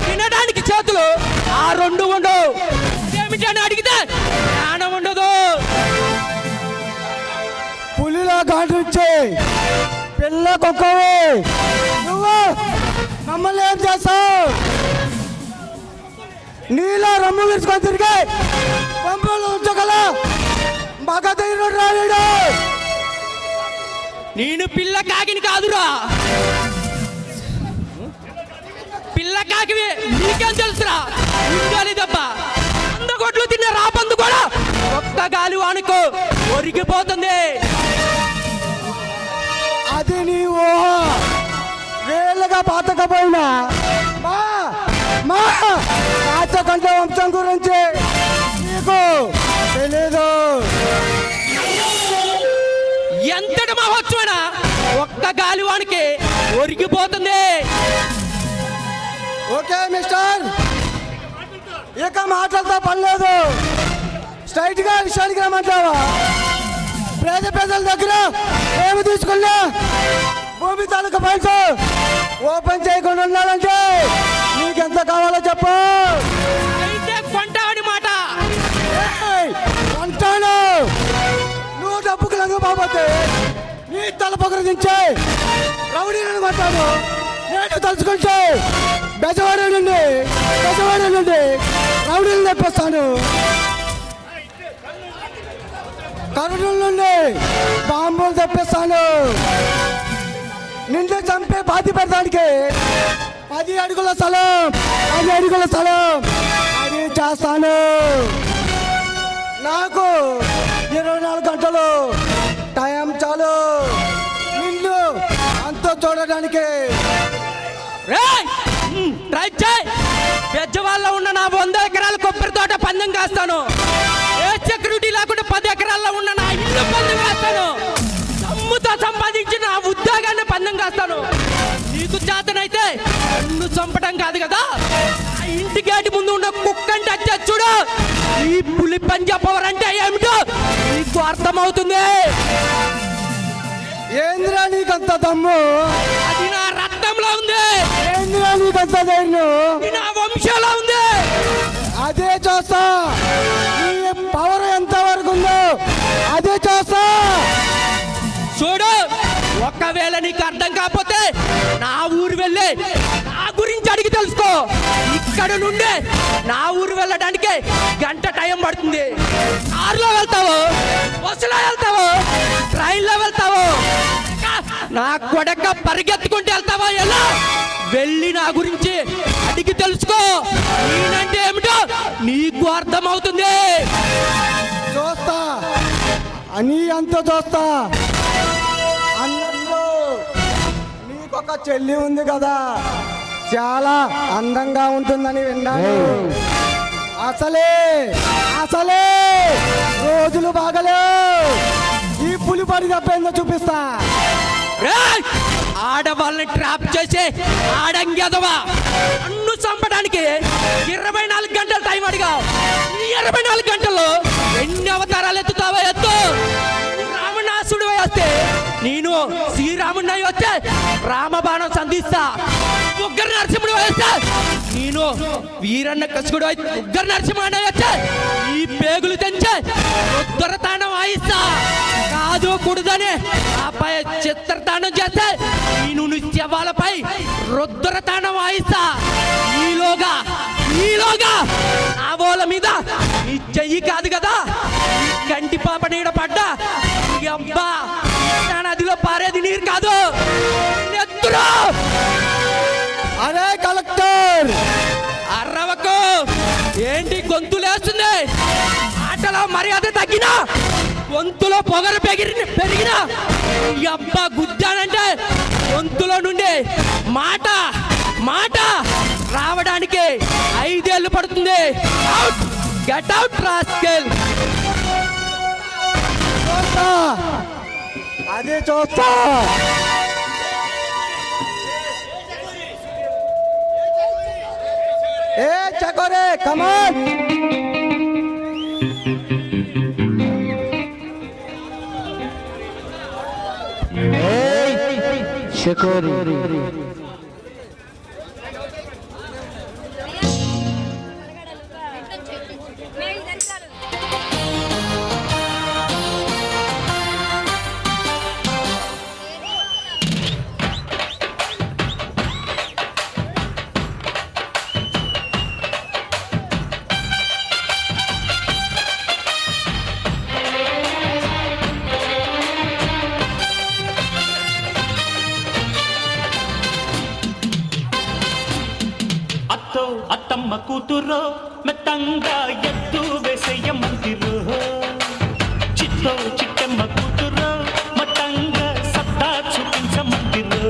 D: తినడానికి చేతులు, ఆ రెండు ఉండవు. ఏమిటని అడిగితే జ్ఞానం ఉండదు.
H: పులిలో గాటించి పిల్ల కుక్కవి నువ్వు మమ్మల్ని ఏం చేస్తావు? నీలో రమ్ము విరుచుకొని తిరిగి పంపులు ఉంచగల మగ ధైర్యం రాలేడు.
D: నేను పిల్ల కాకిని కాదురా. రక్కకి నీకేం తెలుసురా ఉండాలి దెబ్బ 100 కోట్లు తిన్న రాబందు కూడా ఒక్క గాలి వానుకో ఒరిగిపోతుంది.
H: అది నీ ఊహ. వేళ్ళగా పాతకపోయినా మా మా రాచకొండ వంశం గురించి నీకు తెలీదు.
D: ఎంతటి మహోత్సవైనా ఒక్క గాలివానికి ఒరిగిపోతుంది.
H: ఓకే మిస్టర్, ఇక మాటలతో పని లేదు. స్ట్రైట్ గా విషయానికి రమ్మంటావా? పేద ప్రజల దగ్గర ఏమి తీసుకున్నా భూమి తాలూకా ఫైల్స్ ఓపెన్ చేయకుండా ఉండాలంటే నీకెంత కావాలో చెప్పు.
D: అయితే కొంటావని మాట.
H: ఏయ్, అంటాను. నువ్వు డబ్బుకు లంగు బాబోతే నీ తల పొగరు దించే రౌడీలను కొట్టాను. నేను తలుచుకుంటే బెజవాడ నుండి రౌడీలను తెప్పిస్తాను. కరుణుల నుండి బాంబులు తెప్పిస్తాను. నిన్ను చంపే బాధి పెడతానికి 10 అడుగుల స్థలం అది చేస్తాను. నాకు 24 గంటలు టైం చాలు నిన్ను అంత చూడడానికి.
D: ట్రై చేయి. పెద్దవాళ్ళలో ఉన్న నా 100 ఎకరాల కొబ్బరి తోట పందెం కాస్తాను. ఏ సెక్యూరిటీ లేకుండా 10 ఎకరాల్లో ఉన్న నా ఇల్లు పందెం కాస్తాను. దమ్ముతో సంపాదించిన నా ఉద్యోగాన్ని పందెం కాస్తాను. నీకు చేతనైతే నన్ను చంపడం కాదు కదా, ఆ ఇంటి గేటు ముందు ఉన్న కుక్కంటే వచ్చే చూడు. ఈ పులి పంజా పవర్ అంటే ఏమిటో నీకు అర్థమవుతుంది.
H: ఏంద్రా నీకంత దమ్ము?
D: అది నా రక్తంలో ఉంది.
H: ఏంద్రా నీకంత ధైర్యం?
D: ఇది నా వంశంలో ఉంది.
H: అదే చూస్తా. నీ పవర్ ఎంత వరకు ఉందో అదే చూస్తా.
D: చూడు, ఒకవేళ నీకు అర్థం కాకపోతే నా ఊరు వెళ్ళి నా గురించి అడిగి తెలుసుకో. ఇక్కడ నుండి నా ఊరు వెళ్ళడానికి 1 గంట టైం పడుతుంది. కారులో వెళ్తావు, బస్సులో వెళ్తావు, ట్రైన్లో వెళ్తావు, నా కొడక పరిగెత్తుకుంటూ వెళ్తావా? ఎలా వెళ్ళి నా గురించి అడిగి తెలుసుకో. నేనంటే ఏమిటో నీకు అర్థమవుతుంది.
H: చూస్తా అని అంత చూస్తా. అన్నట్లు నీకొక చెల్లి ఉంది కదా, చాలా అందంగా ఉంటుందని విన్నాను. అసలే రోజులు బాగలేవు. ఈ పులి పడి తప్పేందో చూపిస్తా.
D: రేయ్! ఆడవాళ్ళని ట్రాప్ చేసే ఆడంగెదవా, నన్ను చంపడానికి 24 గంటలు టైం అడిగావు. ఈ 24 గంటల్లో ఎన్ని అవతారాలు ఎత్తుతావో ఎత్తు. రావణాసుడు వస్తే నేను శ్రీరాముడిని వస్తే రామబాణం సంధిస్తా. ఉగ్ర నరసింహుడు వస్తే నేను వీరన్న కసుకుడు ఉగ్ర నరసింహుడు వస్తే ఈ పేగులు తెంచే రుద్రతాండం వాయిస్తా. కాదు కూడదని ఆపై చిత్రతాండం చేస్తే నేను నీ శవాలపై రుద్రతాండం వాయిస్తా. ఈలోగా ఆవోల మీద నీ చెయ్యి కాదు కదా, ఈ కంటి పాప నీడ పడ్డా ఈ అబ్బా నదిలో పారేది నీరు కాదు, నెత్తురు.
H: అరే కలెక్టర్,
D: అర్రవకు. ఏంటి గొంతులేస్తుంది? ఆటలో మర్యాద తగ్గినా, గొంతులో పొగరు పెరిగినా ఈ అబ్బా గుద్దానంటే గొంతులో నుండి మాట రావడానికి 5 ఏళ్ళు పడుతుంది. Get out rascal.
H: అదే చూస్తా. ఏ చకోరే కమాన్.
G: షకోరి
I: అత్తమ్మ కూతురో మెత్తంగా ఎత్తు వేసేయ మందిరో చిత్తో చిట్టమ్మ కూతురో మతంగా సత్తా చూపించ మందిరో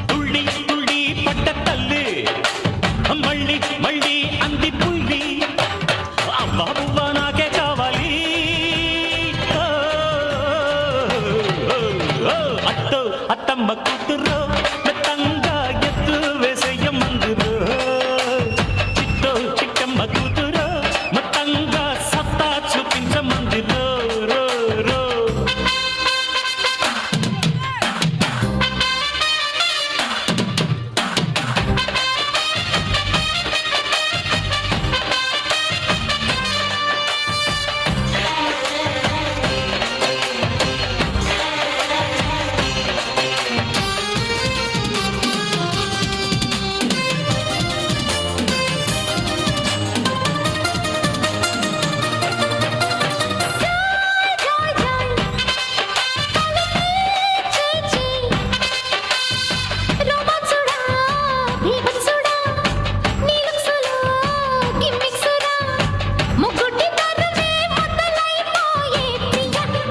I: తుళ్ళి తుళ్ళి పట్ట తల్లి మళ్ళీ మళ్ళీ అంది పుల్లి అవ్వ నాకే కావాలి అత్తో అత్తమ్మ కూతురో మెత్తంగా ఎత్తు వేసేయ మందిరో చిత్తో చిట్టమ్మ కూతురో మతంగా సత్తా చూపించ మందిరో రో రో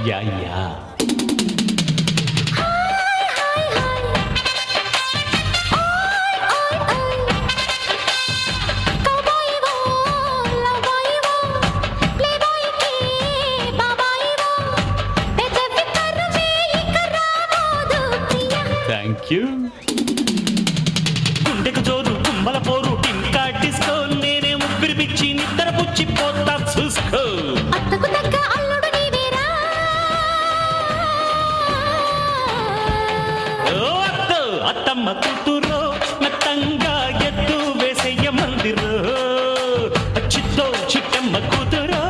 I: యా యా థ్యాంక్ యూ గుండెకు జోరు కుమ్మల పోరు టింకా డిస్కో నేనే ముగ్గురు పిచ్చి నిద్ర పుచ్చి పోతా చూసుకో
B: అత్తకు తగ్గ అల్లుడు నీవేరా
I: ఓ అత్తో అత్తమ్మ కూతురో మెత్తంగా ఎత్తు వేసేయ మందిరో చిత్తో చిట్టమ్మ కూతురో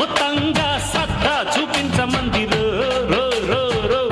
I: మొత్తంగా సత్తా చూపించ మందిరో రో రో రో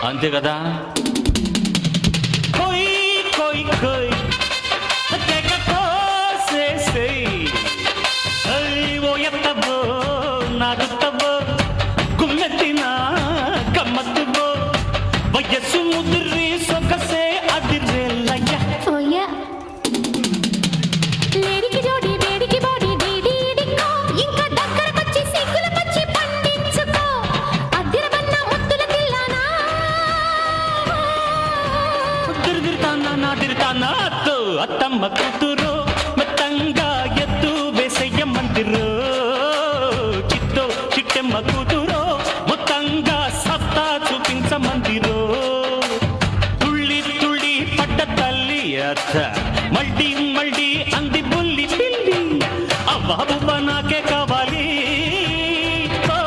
I: అంతే కదా కోయి కోయి కోయి తెగ కోసేసేయ్ ఓ ఎత్తబో నాగుతబో గుమ్మెత్తిన గమ్మత్తుబో వయస్సు ముదిరి సొగసే అదిరేలయ్య
B: లేడికి జోడి వేడికి బాడీ డీడీడికో ఇంకా దగ్గరకొచ్చి సిగ్గుల పచ్చి పండించుకో అద్దిరబన్న ముద్దుల తిల్లానా
I: తిరుదిరుతానా నా తిరుతానా అత్తో అత్తమ్మ కూతురు మెత్తంగా ఎత్తు వేసయ్య మందిరో చిత్తో చిట్టమ్మ కూతురో మొత్తంగా సత్తా చూపించ మందిరో తుళ్ళి తుళ్ళి పడ్డ తల్లి అత్త మళ్ళీ మళ్ళీ అంది బుల్లి పిల్లి అవ్వ నాకే కావాలి ఓ,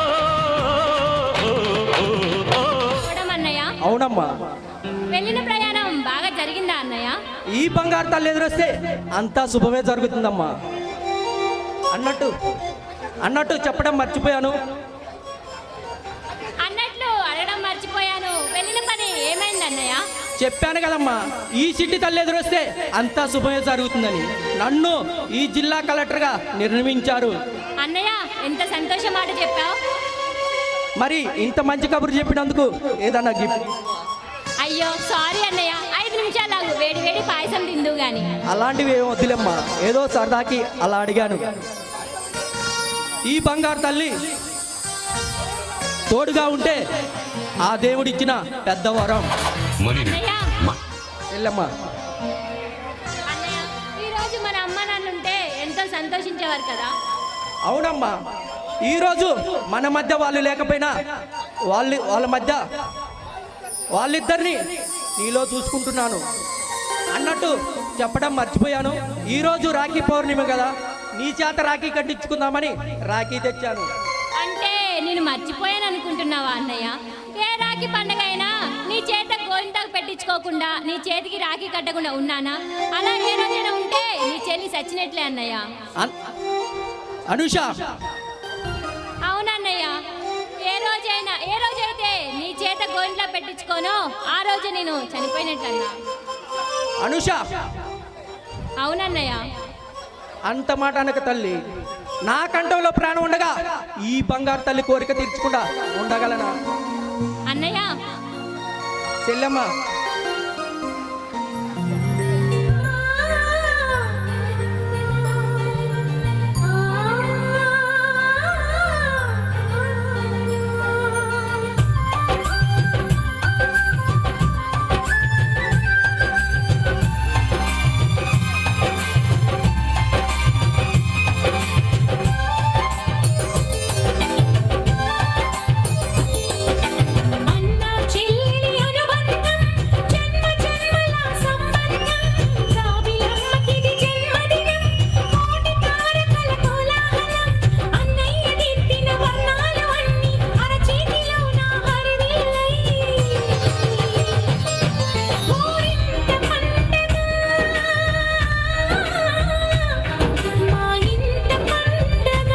I: ఓ, ఓ, ఓ.
F: చూడమన్నయ్య
D: అవునమ్మా
F: వెళ్ళిన ప్రయాణం బాగా జరిగిందా అన్నయ్య
D: ఈ బంగారు తల్లి ఎదురొస్తే అంతా శుభమే జరుగుతుందమ్మా అన్నట్టు చెప్పడం మర్చిపోయాను
F: అన్నట్లు అడగడం మర్చిపోయాను వెళ్ళిన పని ఏమైంది అన్నయ్య
D: చెప్పాను కదమ్మా ఈ సిటీ తల్లి ఎదురొస్తే అంతా శుభమే జరుగుతుందని నన్ను ఈ జిల్లా కలెక్టర్గా నిర్ణయించారు
F: అన్నయ్య ఎంత సంతోషం మాట చెప్పావు
D: మరి ఇంత మంచి కబురు చెప్పినందుకు ఏదన్నా గిఫ్ట్
F: అయ్యో సారీ అన్నయ్య 5 నిమిషాలు ఆగు వేడి వేడి పాయసం తిందు గాని
D: అలాంటివి ఏం వద్దులేమ్మా ఏదో సరదాకి అలా అడిగాను ఈ బంగారు తల్లి తోడుగా ఉంటే ఆ దేవుడిచ్చిన పెద్ద వరం
F: అన్నయ్య
D: వెళ్ళమ్మా
F: అన్నయ్య ఈ రోజు మన అమ్మ నాన్న ఉంటే ఎంతో సంతోషించేవారు కదా
D: అవునమ్మా ఈరోజు మన మధ్య వాళ్ళు లేకపోయినా వాళ్ళ మధ్య వాళ్ళిద్దరిని నీలో చూసుకుంటున్నాను. అన్నట్టు చెప్పడం మర్చిపోయాను, ఈరోజు రాఖీ పౌర్ణమి కదా, నీ చేత రాఖీ కట్టించుకుందామని రాఖీ తెచ్చాను.
F: అంటే నేను మర్చిపోయాను అనుకుంటున్నావా అన్నయ్య? ఏ రాఖీ పండుగ అయినా నీ చేత గోరింటాకు పెట్టించుకోకుండా నీ చేతికి రాఖీ కట్టకుండా ఉన్నానా? అలా ఏ రోజైనా ఉంటే నీ చెల్లి సచ్చినట్లే అన్నయ్య.
D: అనుష,
F: అవునన్నయ్య, ఏ రోజైతే నీ చేత గోరింటా పెట్టించుకోనో ఆ రోజు నేను చనిపోయినట్లన్నా.
D: అనుష,
F: అవునన్నయ్య.
D: అంత మాట అనక తల్లి, నా కంఠంలో ప్రాణం ఉండగా ఈ బంగారు తల్లి కోరిక తీర్చకుండా ఉండగలనా?
F: అన్నయ్య,
D: చెల్లెమ్మ,
B: అన్న చెల్లి అనుబంధం జన్మ జన్మల సంబంధం. రావిలమ్మకిది జన్మదినం, కోటి తారకల కోలాహలం. అన్నయ్య దిద్దిన వర్ణాలు అన్నీ అరచేతిలో నా హరివిల్లై. ఊరింత పండగ, మా ఇంట పండగ.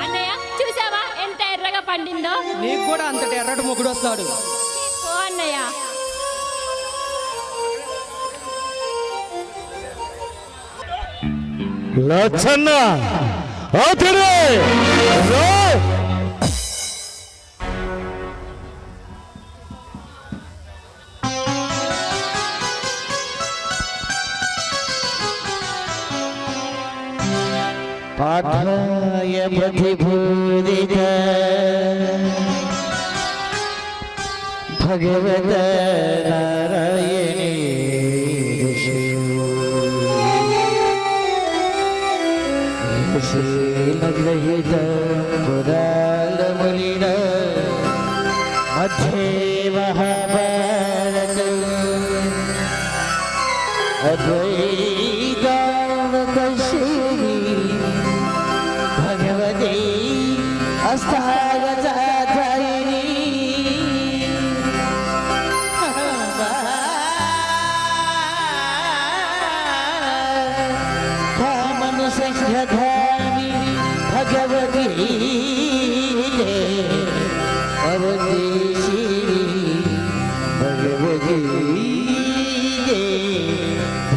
F: అన్నయ్య చూసావా ఎంత ఎర్రగా పండిందో?
D: నీకు కూడా అంతటి ఎర్రటి మొగుడు వస్తాడు.
F: ఓ అన్నయ్య,
A: లచ్చన్న అతడే రా.
G: పాఠాయ ప్రతిభూదిత భగవత నారాయణే శ్రీలగ్రహిత పురాణమునిన మధ్యే మహాభారత అద్వైతావతశ్రీ భగవతి అష్టావతారిణి కామనుసంధ్యామి భగవతి అవదేశీ భగవతి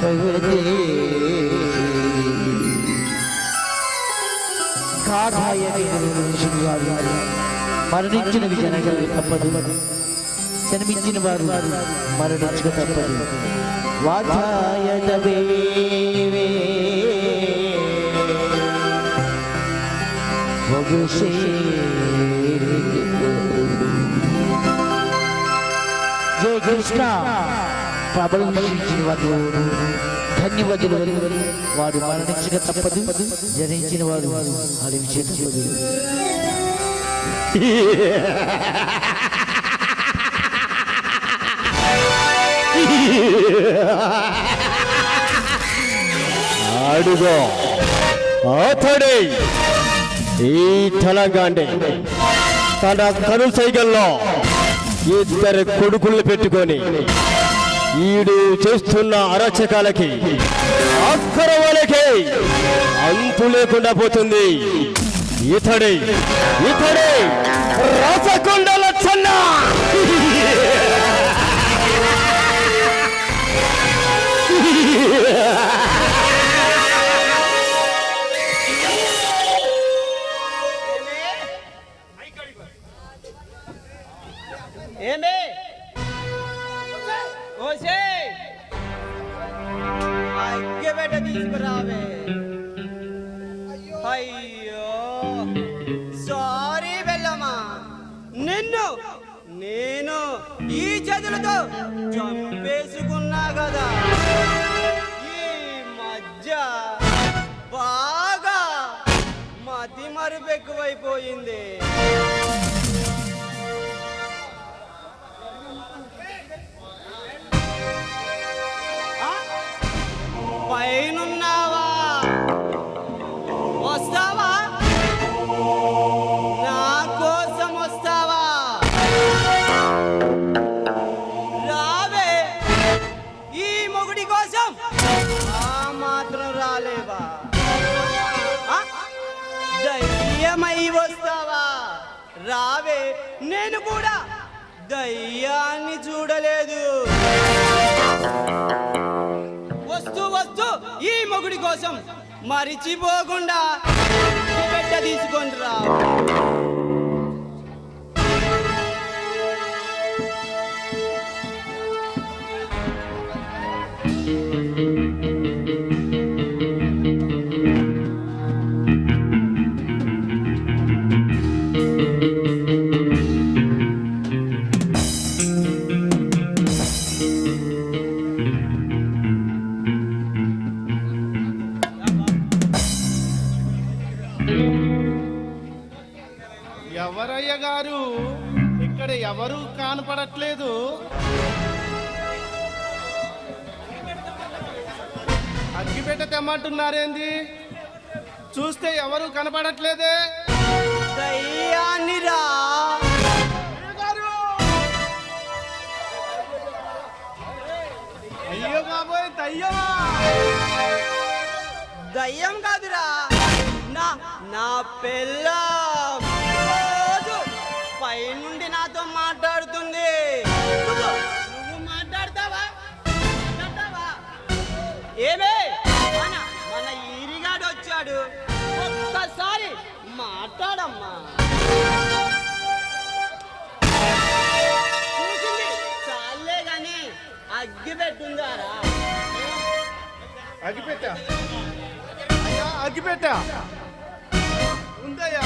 G: భగవతి మరణించిన విజయనగరం తప్పదు, జన్మించిన వారు మరణించక తప్పదు. వాచాయ దేవే వగుషే జయ కృష్ణ. ప్రబలించిన వారు ధన్యవాదులు, వాడు మరణించక తప్పదు, జనించిన వారు హరించక తప్పదు.
A: అడుగో అతడే ఈ తెలంగాణ తన కను సైగల్లో ఇద్దరు కొడుకులు పెట్టుకొని ఈడు చేస్తున్న అరచకాలకి అక్రమాలకి అంతు లేకుండా పోతుంది. ఇతడే రాచకొండ లచ్చన్న.
H: ఏంది ఓసే అగ్గబెట్ట తీసుకురావే. అయ్యో సారీ బెల్లమ్మా, నేను ఈ చేతులతో చంపేసుకున్నా కదా. ఈ మధ్య బాగా మతి మరుపు పసుపు ఎక్కువైపోయింది. ఆ? పైనున్నావా? వస్తావా? నా కోసం వస్తావా? రావే, ఈ మొగుడి కోసం ఆ మాత్రం రాలేవా? ఆ? దయ్యమై వస్తావా? రావే, నేను కూడా దయ్యాన్ని చూడలేదు. వస్తూ వస్తూ ఈ మొగుడి కోసం మరిచిపోకుండా ఈ బిడ్డ తీసుకొని రా.
J: ఎవరయ్య గారు, ఇక్కడ ఎవరు కనపడట్లేదు. అగ్గిపెట్ట తెమ్మంటున్నారేంది? చూస్తే ఎవరు కనపడట్లేదే.
H: దయ్యాన్ని రా.
J: అయ్యో బాబోయ్, దయ్యమా?
H: దయ్యం కాదురా, నా నా పెళ్ళాం. రోజు పైనుండి నాతో మాట్లాడుతుంది. నువ్వు మాట్లాడతావా? ఏమే, మన మన ఈరిగాడు వచ్చాడు, ఒక్కసారి మాట్లాడమ్మా. చూసింది చాలే గాని అగ్గి పెట్టుందారా?
J: అగ్గిపెట్ట అయ్యా, అగ్గిపెట్ట ఉందయ్యా.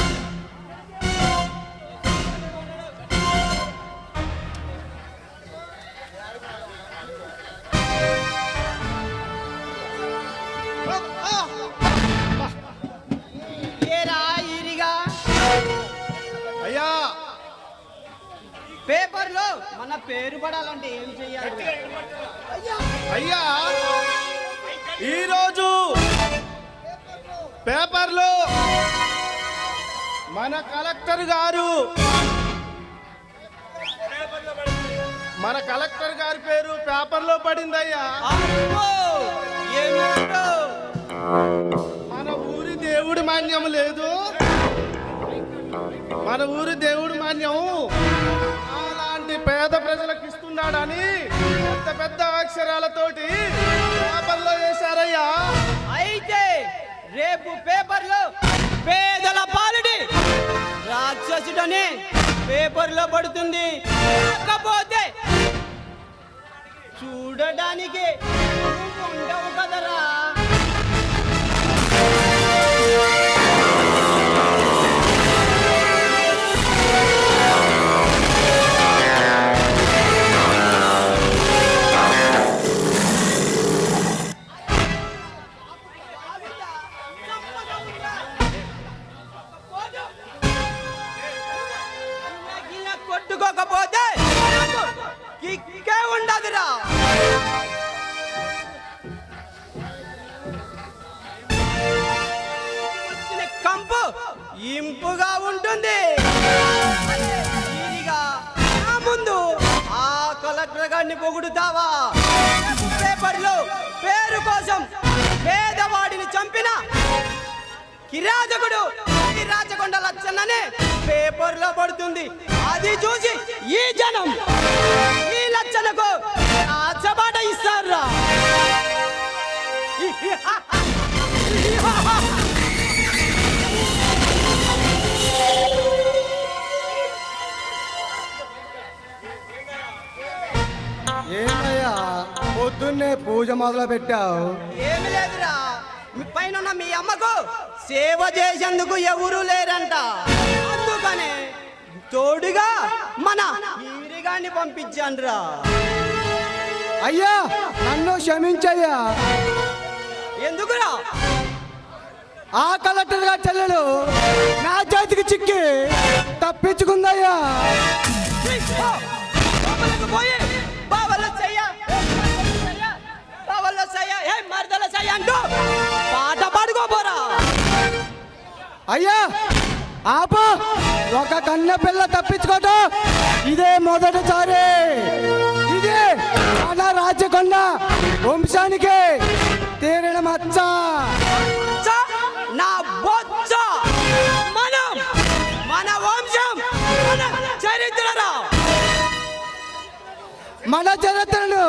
H: ఏరా ఈరిగా,
J: అయ్యా,
H: పేపర్లో మన పేరు పడాలంటే ఏం చెయ్యాలి?
J: అయ్యా, ఈరోజు పేపర్లో మన కలెక్టర్ గారి పేరు పేపర్లో పడిందయ్యా.
H: అమ్మో, ఏమిటో?
J: మన ఊరి దేవుడి మాన్యం లేదు, మన ఊరి దేవుడి మాన్యం అలాంటి పేద ప్రజలకు ఇస్తున్నాడని పెద్ద పెద్ద అక్షరాలతోటి పేపర్లో వేశారయ్యా.
H: అయితే రేపు పేపర్లో పేదల పాలిటి రాక్షసుడని పేపర్లో పడుతుంది. కాకపోతే చూడడానికి నువ్వు ఉండవు కదరా. కొట్టుకోకపోతే కిక్కే ఉండదురా. వచ్చిన కంపు ఇంపుగా ఉంటుంది. ఈరిగా నా ముందు ఆ కలెక్టర్ గారిని పొగుడుతావా? పేపర్లో పేరు కోసం పేదవాడిని చంపిన కిరాజకుడు ఈ రాచకొండ లచ్చన్ననే పేపర్లో పడుతుంది. అది చూసి ఈ జనం ఈ లచ్చనకు ఆచబాట ఇస్తారా?
A: ఏమయ్యా పొద్దున్నే పూజ మొదలు పెట్టావు?
H: ఏమి లేదురా, మీ పైన మీ అమ్మకు సేవ చేసేందుకు ఎవరు లేరంట. అందుకనే తోడుగా మన ఈరిగాన్ని పంపించానురా.
A: అయ్యా నన్ను క్షమించయ్యా.
H: ఎందుకురా? ఆ కలెక్టర్ గారి చెల్లెలు నా చేతికి చిక్కి తప్పించుకుందయ్యా.
D: పోయి బావల చెయ్య బావల చెయ్య ఏ మర్దల చెయ్య అంటూ పాట పాడుకోపోరా.
H: అయ్యా ఆపా, ఒక కన్న పిల్ల తప్పించుకోవటం ఇదే మొదటిసారి. ఇదే మన రాచకొండ వంశానికి తీరిన మచ్చ.
D: నా బొచ్చ మన వంశం మన చరిత్రరా.
H: మన చరిత్రను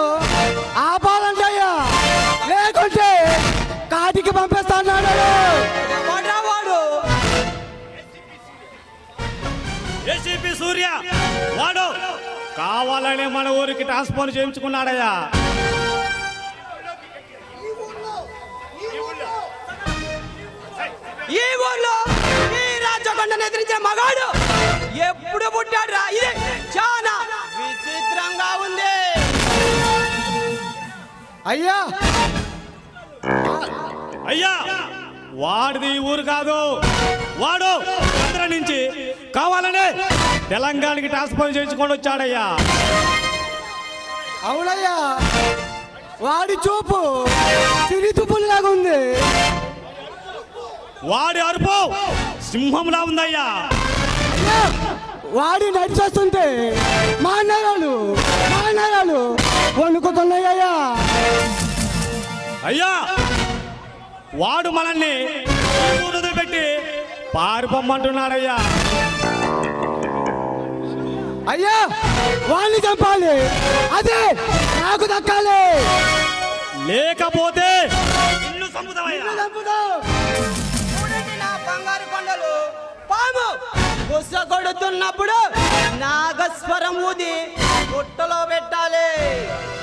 H: ఆపాలంటయ్యా, లేకుంటే కాటికి పంపిస్తాడు.
D: వాడు
E: ఏసీపీ సూర్య వాడు కావాలనే మన ఊరికి ట్రాన్స్ఫర్ చేయించుకున్నాడయ్యా.
D: ఈ ఊర్లో ఈ రాచకొండను ఎదిరించిన మగాడు ఎప్పుడు పుట్టాడు రా. ఇది చాలా విచిత్రంగా ఉంది.
H: అయ్యా
E: అయ్యా వాడిది ఈ ఊరు కాదు, వాడు ఆంధ్ర నుంచి కావాలనే తెలంగాణకి ట్రాన్స్ఫర్ చేయించుకొని వచ్చాడయ్యా.
H: అవునయ్యా, వాడి చూపు సిరితుపుల్లాగా ఉంది.
E: వాడి అరుపు సింహంలా ఉందయ్యా.
H: అయ్యా, వాడి నడిచొస్తుంటే మా అన్నగాలు వణుకుతున్నాయ్యా.
E: అయ్యా వాడు మనల్ని ఊరు పెట్టి పారిపోమ్మంటున్నాడయ్యా.
H: అయ్యా వాడిని చంపాలి, అదే నాకు దక్కాలి.
E: లేకపోతే ఇల్లు చంపుతామయ్యా.
D: చూడండి నా బంగారు కొండలు పాము బుస్స కొడుతున్నప్పుడు నాగస్వరం ఊది గుట్టలో పెట్టాలి,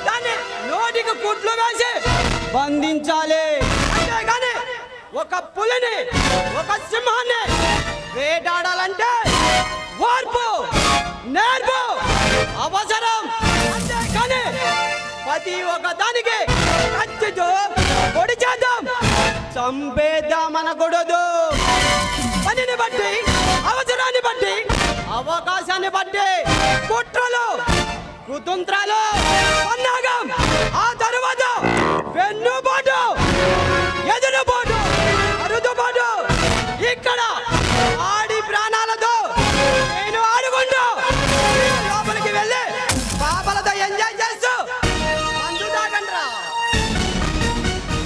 D: దాన్ని నోటికి కుట్లు వేసి బంధించాలి. అంతేగాని ఒక పులిని ఒక సింహాన్ని వేటాడాలంటే ఓర్పు నేర్పు అవసరం. అంతేగాని ప్రతి ఒక్క దానికి కత్తితో పొడి చేద్దాం, చంపేద్దామనకూడదు. పనిని బట్టి అవసరాన్ని బట్టి అవకాశాన్ని బట్టి కుట్రలు కుతంత్రాలు పన్నాగం, ఆ తరువాత వెన్నుబాటు ఎదురుబాటు అరుదుబాటు. ఇక్కడ ఆడి ప్రాణాలతో నేను ఆడుకుంటూ లోపలికి వెళ్ళి పాపలతో ఎంజాయ్ చేస్తూ మందు తాగండ్రా.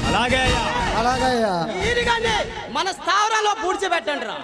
E: అలాగే అయ్యా.
H: అలాగయ్యా.
D: ఈరిగానే మన స్థావరంలో పూడ్చిపెట్టండి రా.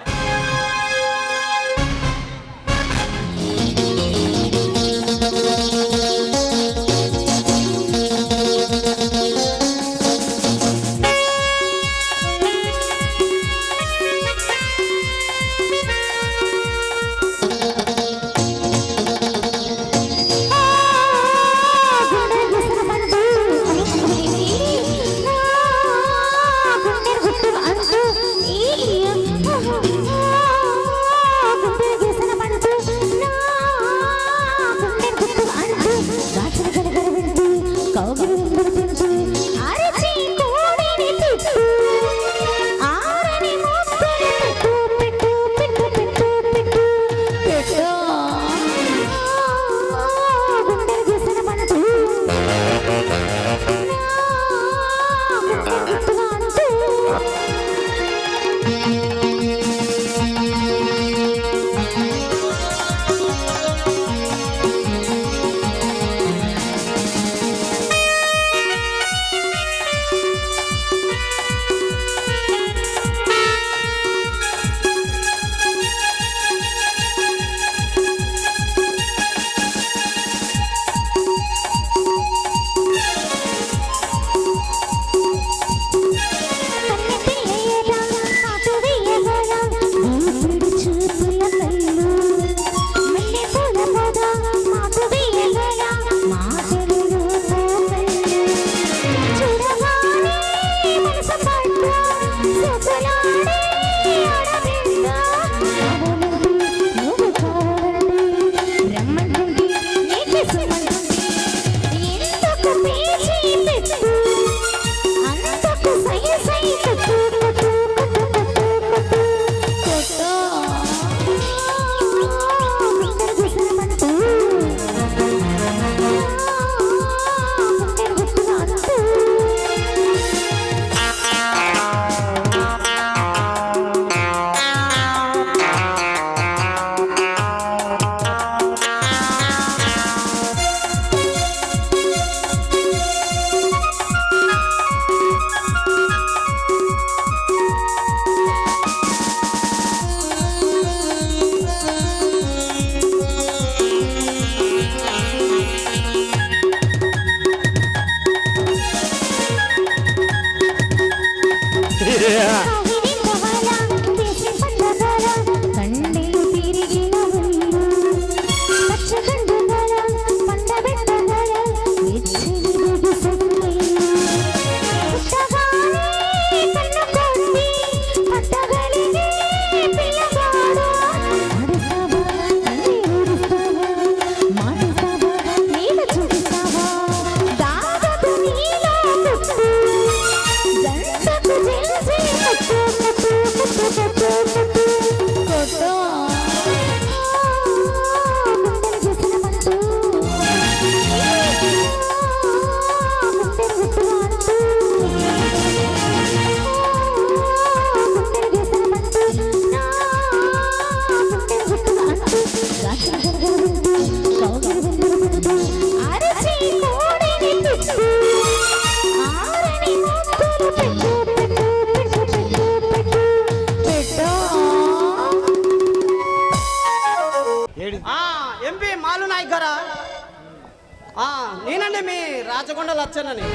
H: నేనండి మీ రాచకొండ లచ్చనని.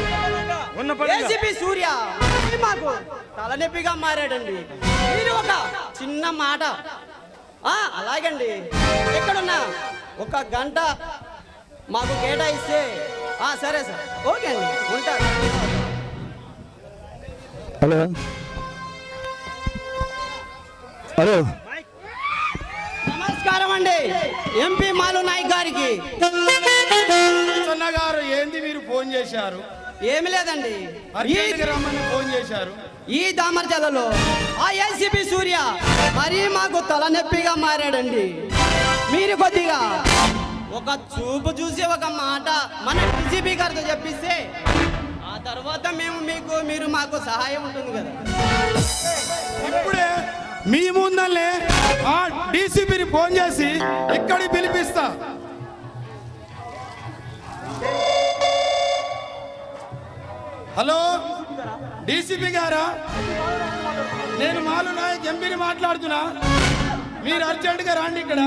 H: ఏసీపీ సూర్య మాకు తలనొప్పిగా మారాడండి. మీరు ఒక చిన్న మాట. అలాగండి, ఎక్కడున్నా ఒక గంట మాకు కేటాయిస్తే సరే సార్, ఓకే అండి, ఉంటారు.
A: హలో హలో
H: నమస్కారం అండి ఎంపీ మాలు నాయక్ గారికి.
J: గారు ఏంది మీరు ఫోన్ చేశారు?
H: ఏమి లేదండి,
J: అర్జెంటుగా రమ్మని ఫోన్ చేశారు.
H: ఈ దామర్జలలో ఆ ఏసీపీ సూర్య మరీ మాకు తలనొప్పిగా మారాడండి. మీరు కొద్దిగా ఒక చూపు చూసి ఒక మాట మన డీసీపీ గారితో చెప్పిస్తే ఆ తర్వాత మీరు మాకు సహాయం ఉంటుంది కదా.
J: ఇప్పుడే మీ ముందల్లే ఆ డీసీపీని ఫోన్ చేసి ఇక్కడికి పిలిపిస్తా. హలో డీసీపీ గారా, నేను మాలు నాయక్ ఎంపీని మాట్లాడుతున్నా. మీరు అర్జెంటుగా రండి ఇక్కడ.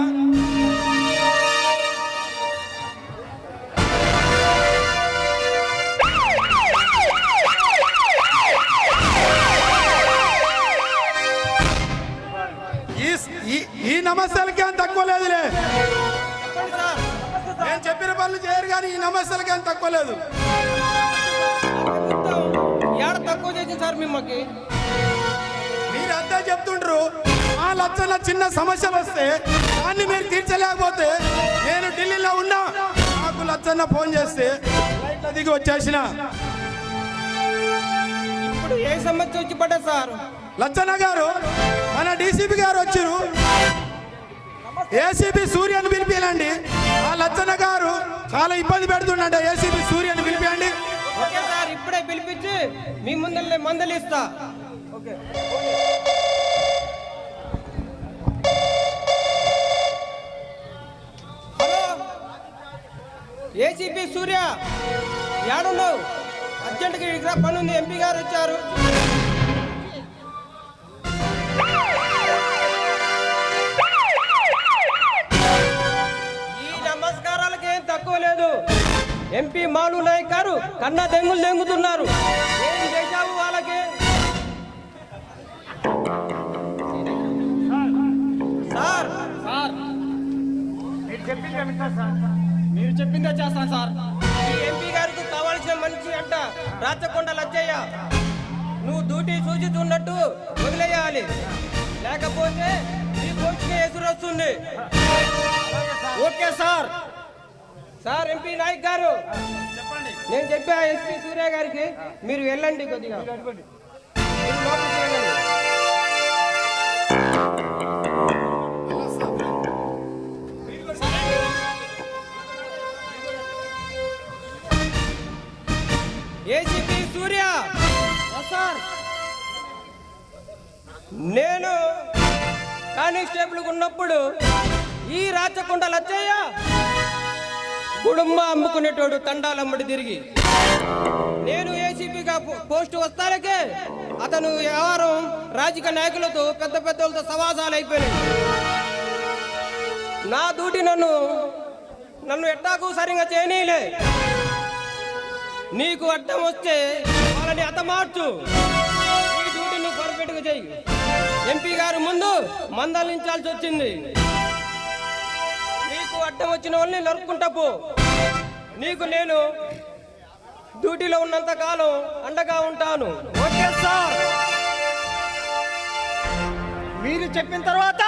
J: ఈ నమస్తలకి అంత తక్కువ లేదులే. నేను చెప్పిన పనులు చేయరు కానీ ఈ నమస్తలకి అంత తక్కువ లేదు.
H: తక్కువ చేసింది సార్ మిమ్మల్ని.
J: మీరు అంతా చెప్తుండ్రు. ఆ లచ్చన చిన్న సమస్యలు వస్తే దాన్ని మీరు తీర్చలేకపోతే నేను ఢిల్లీలో ఉన్నా. నాకు లచ్చన్న ఫోన్ చేస్తే ఫ్లైట్లో దిగి వచ్చేసిన.
H: ఇప్పుడు ఏ సమస్య వచ్చి పడ్డా సార్?
J: లచ్చన్న గారు, మన డీసీపీ గారు వచ్చారు. ఏసీపీ సూర్యను పిలిపియండి. ఆ లచ్చన్న గారు చాలా ఇబ్బంది పెడుతుండ. ఏసీపీ సూర్యను పిలిపియండి.
H: ఓకే సార్, ఇప్పుడే పిలిపించి మీ ముందల్లే మందలిస్తా. ఓకే. హలో ఏసీపీ సూర్య, ఏడున్నావు? అర్జెంట్గా ఇక్కడ పని ఉంది, ఎంపీ గారు వచ్చారు. ఈ నమస్కారాలకి ఏం తక్కువ లేదు. ఎంపీ మాలు నాయక్ గారు కన్నా దెంగులు దెంగుతున్నారు. ఏం చేశావు వాళ్ళకి? సార్ మీరు చెప్పిందే చేస్తాను సార్. ఈ ఎంపీ గారికి కావాల్సిన మనిషి అంట రాచకొండ లచ్చయ్య. నువ్వు డ్యూటీ సూచిస్తున్నట్టు వదిలేయాలి, లేకపోతే నీ పోస్టుకి ఎదురు వస్తుంది. Okay sir. Sir MP Nayak గారు, నేను చెప్పా ఎస్పీ సూర్య గారికి మీరు వెళ్ళండి, కొద్దిగా మీరు లోపలికి వెళ్ళండి. ఏసీపీ సూర్య సార్, నేను కానిస్టేబుల్ ఉన్నప్పుడు ఈ రాచకొండ లచ్చయ్య కుటుంబ అమ్ముకునేటోడు తండాలమ్మడి తిరిగి. నేను ఏసీపీగా పోస్టు వస్తానకే అతను వ్యవహారం రాజకీయ నాయకులతో పెద్ద పెద్దలతో సవాసాలు అయిపోయినాయి. నా డ్యూటీ నన్ను ఎట్టాకు సరిగా చేయనీలే. నీకు అడ్డం వస్తే వాళ్ళని అతమార్చు. ఈ డ్యూటీని పర్ఫెక్ట్గా చెయ్యి. ఎంపీ గారు ముందు మందలించాల్సి వచ్చింది. నీకు అడ్డం వచ్చిన వాళ్ళని నరుక్కుంటా పో. నీకు నేను డ్యూటీలో ఉన్నంత కాలం అండగా ఉంటాను. Okay sir. మీరు చెప్పిన తర్వాత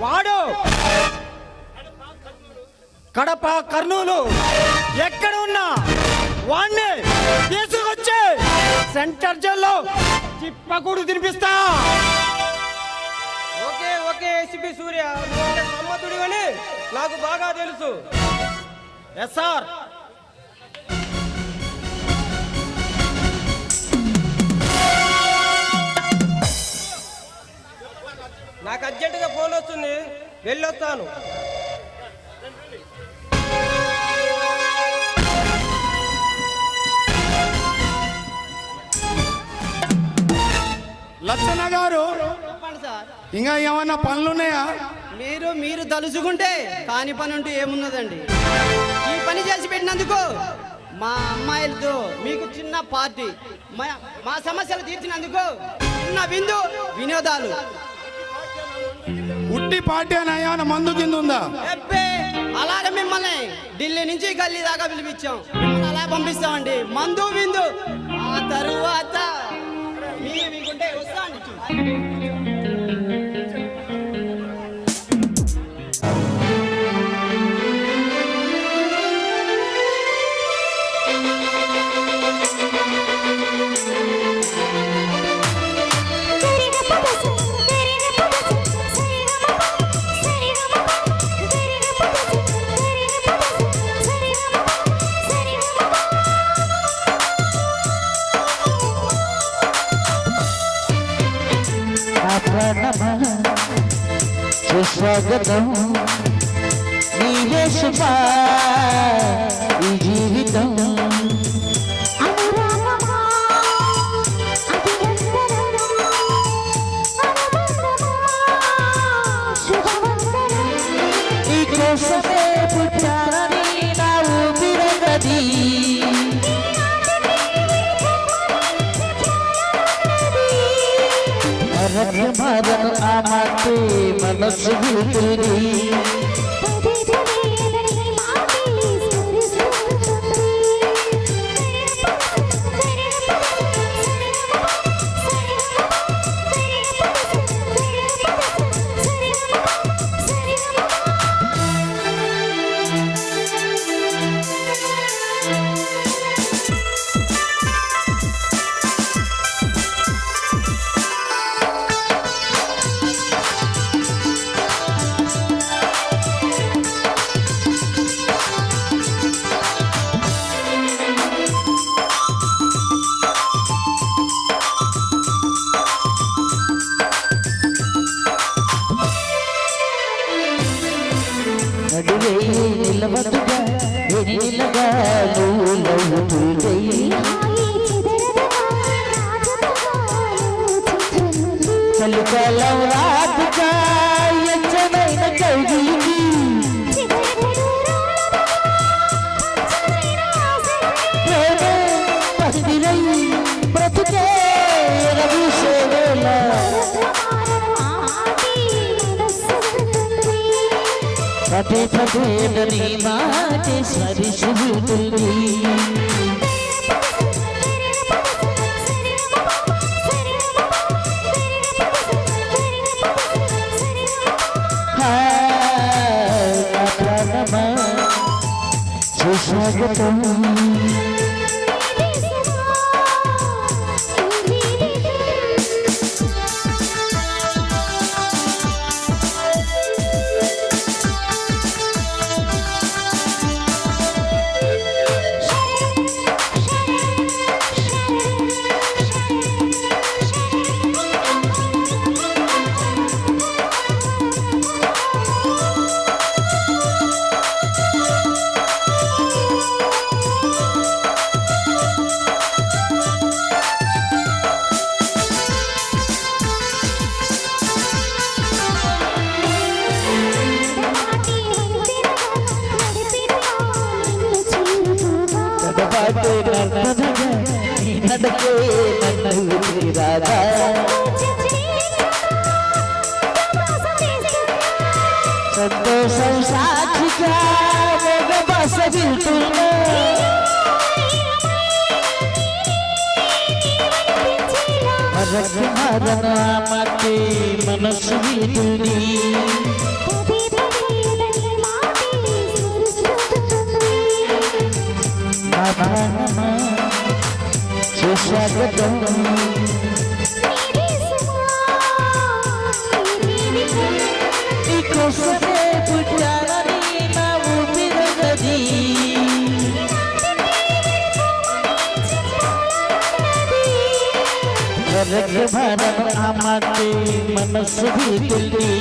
H: వాడు కడప, కర్నూలు ఎక్కడ ఉన్నా వాణ్ణి తీసుకొచ్చి సెంటర్ జైల్లో చిప్పకూడు తినిపిస్తా. ఓకే ఓకే ఏసీపీ సూర్య, సమ్మతుడి అని నాకు బాగా తెలుసు. Yes sir. నాకు అర్జెంటుగా ఫోన్ వస్తుంది, వెళ్ళొస్తాను.
J: లచ్చన్న గారు, ఇంకా ఏమన్నా పనులు ఉన్నాయా?
H: మీరు తలుచుకుంటే కాని పని అంటూ ఏమున్నదండి. ఈ
D: పని చేసి పెట్టినందుకు మా అమ్మాయిలతో మీకు చిన్న పార్టీ, మా సమస్యలు తీర్చినందుకు చిన్న విందు వినోదాలు.
J: ఉట్టి పార్టీ అని ఏమైనా మందు కింద ఉందా?
D: ఎబ్బే, అలాగే మిమ్మల్ని ఢిల్లీ నుంచి గల్లీ దాకా పిలిపించాం, మిమ్మల్ని అలా పంపిస్తామండి. మందు విందు ఆ తరువాత మీకుంటే వస్తాండి.
G: స్వాగతం నీవే శుభా ఈ జీవితం నీ కోసమే పుట్టానని నా ఊపిరగది మరను ఆ మాటే మనసు విడుతుంది నడువే నిలవదుగా ఎన్నిలగా నవ్వుతుంటే చలికాలం రాదుగా ఎచ్చనైన కౌగిలికి ప్రేమే పసిదిరై బ్రతుకే రవిసేవేళ పదే పదే నీ మాటే సరిసుతుంది ప్రాణమా సుస్వాగతం నడకే నన్ను రాధా సంతోషం సాక్షిగా ఒక బస వింటున్నా మరణ మతే మనసు విడుని సుస్వాగతం నీకోసమే పుట్టానని నా ఊపిరగది మరణ ఆ మాటే మనసు విడుని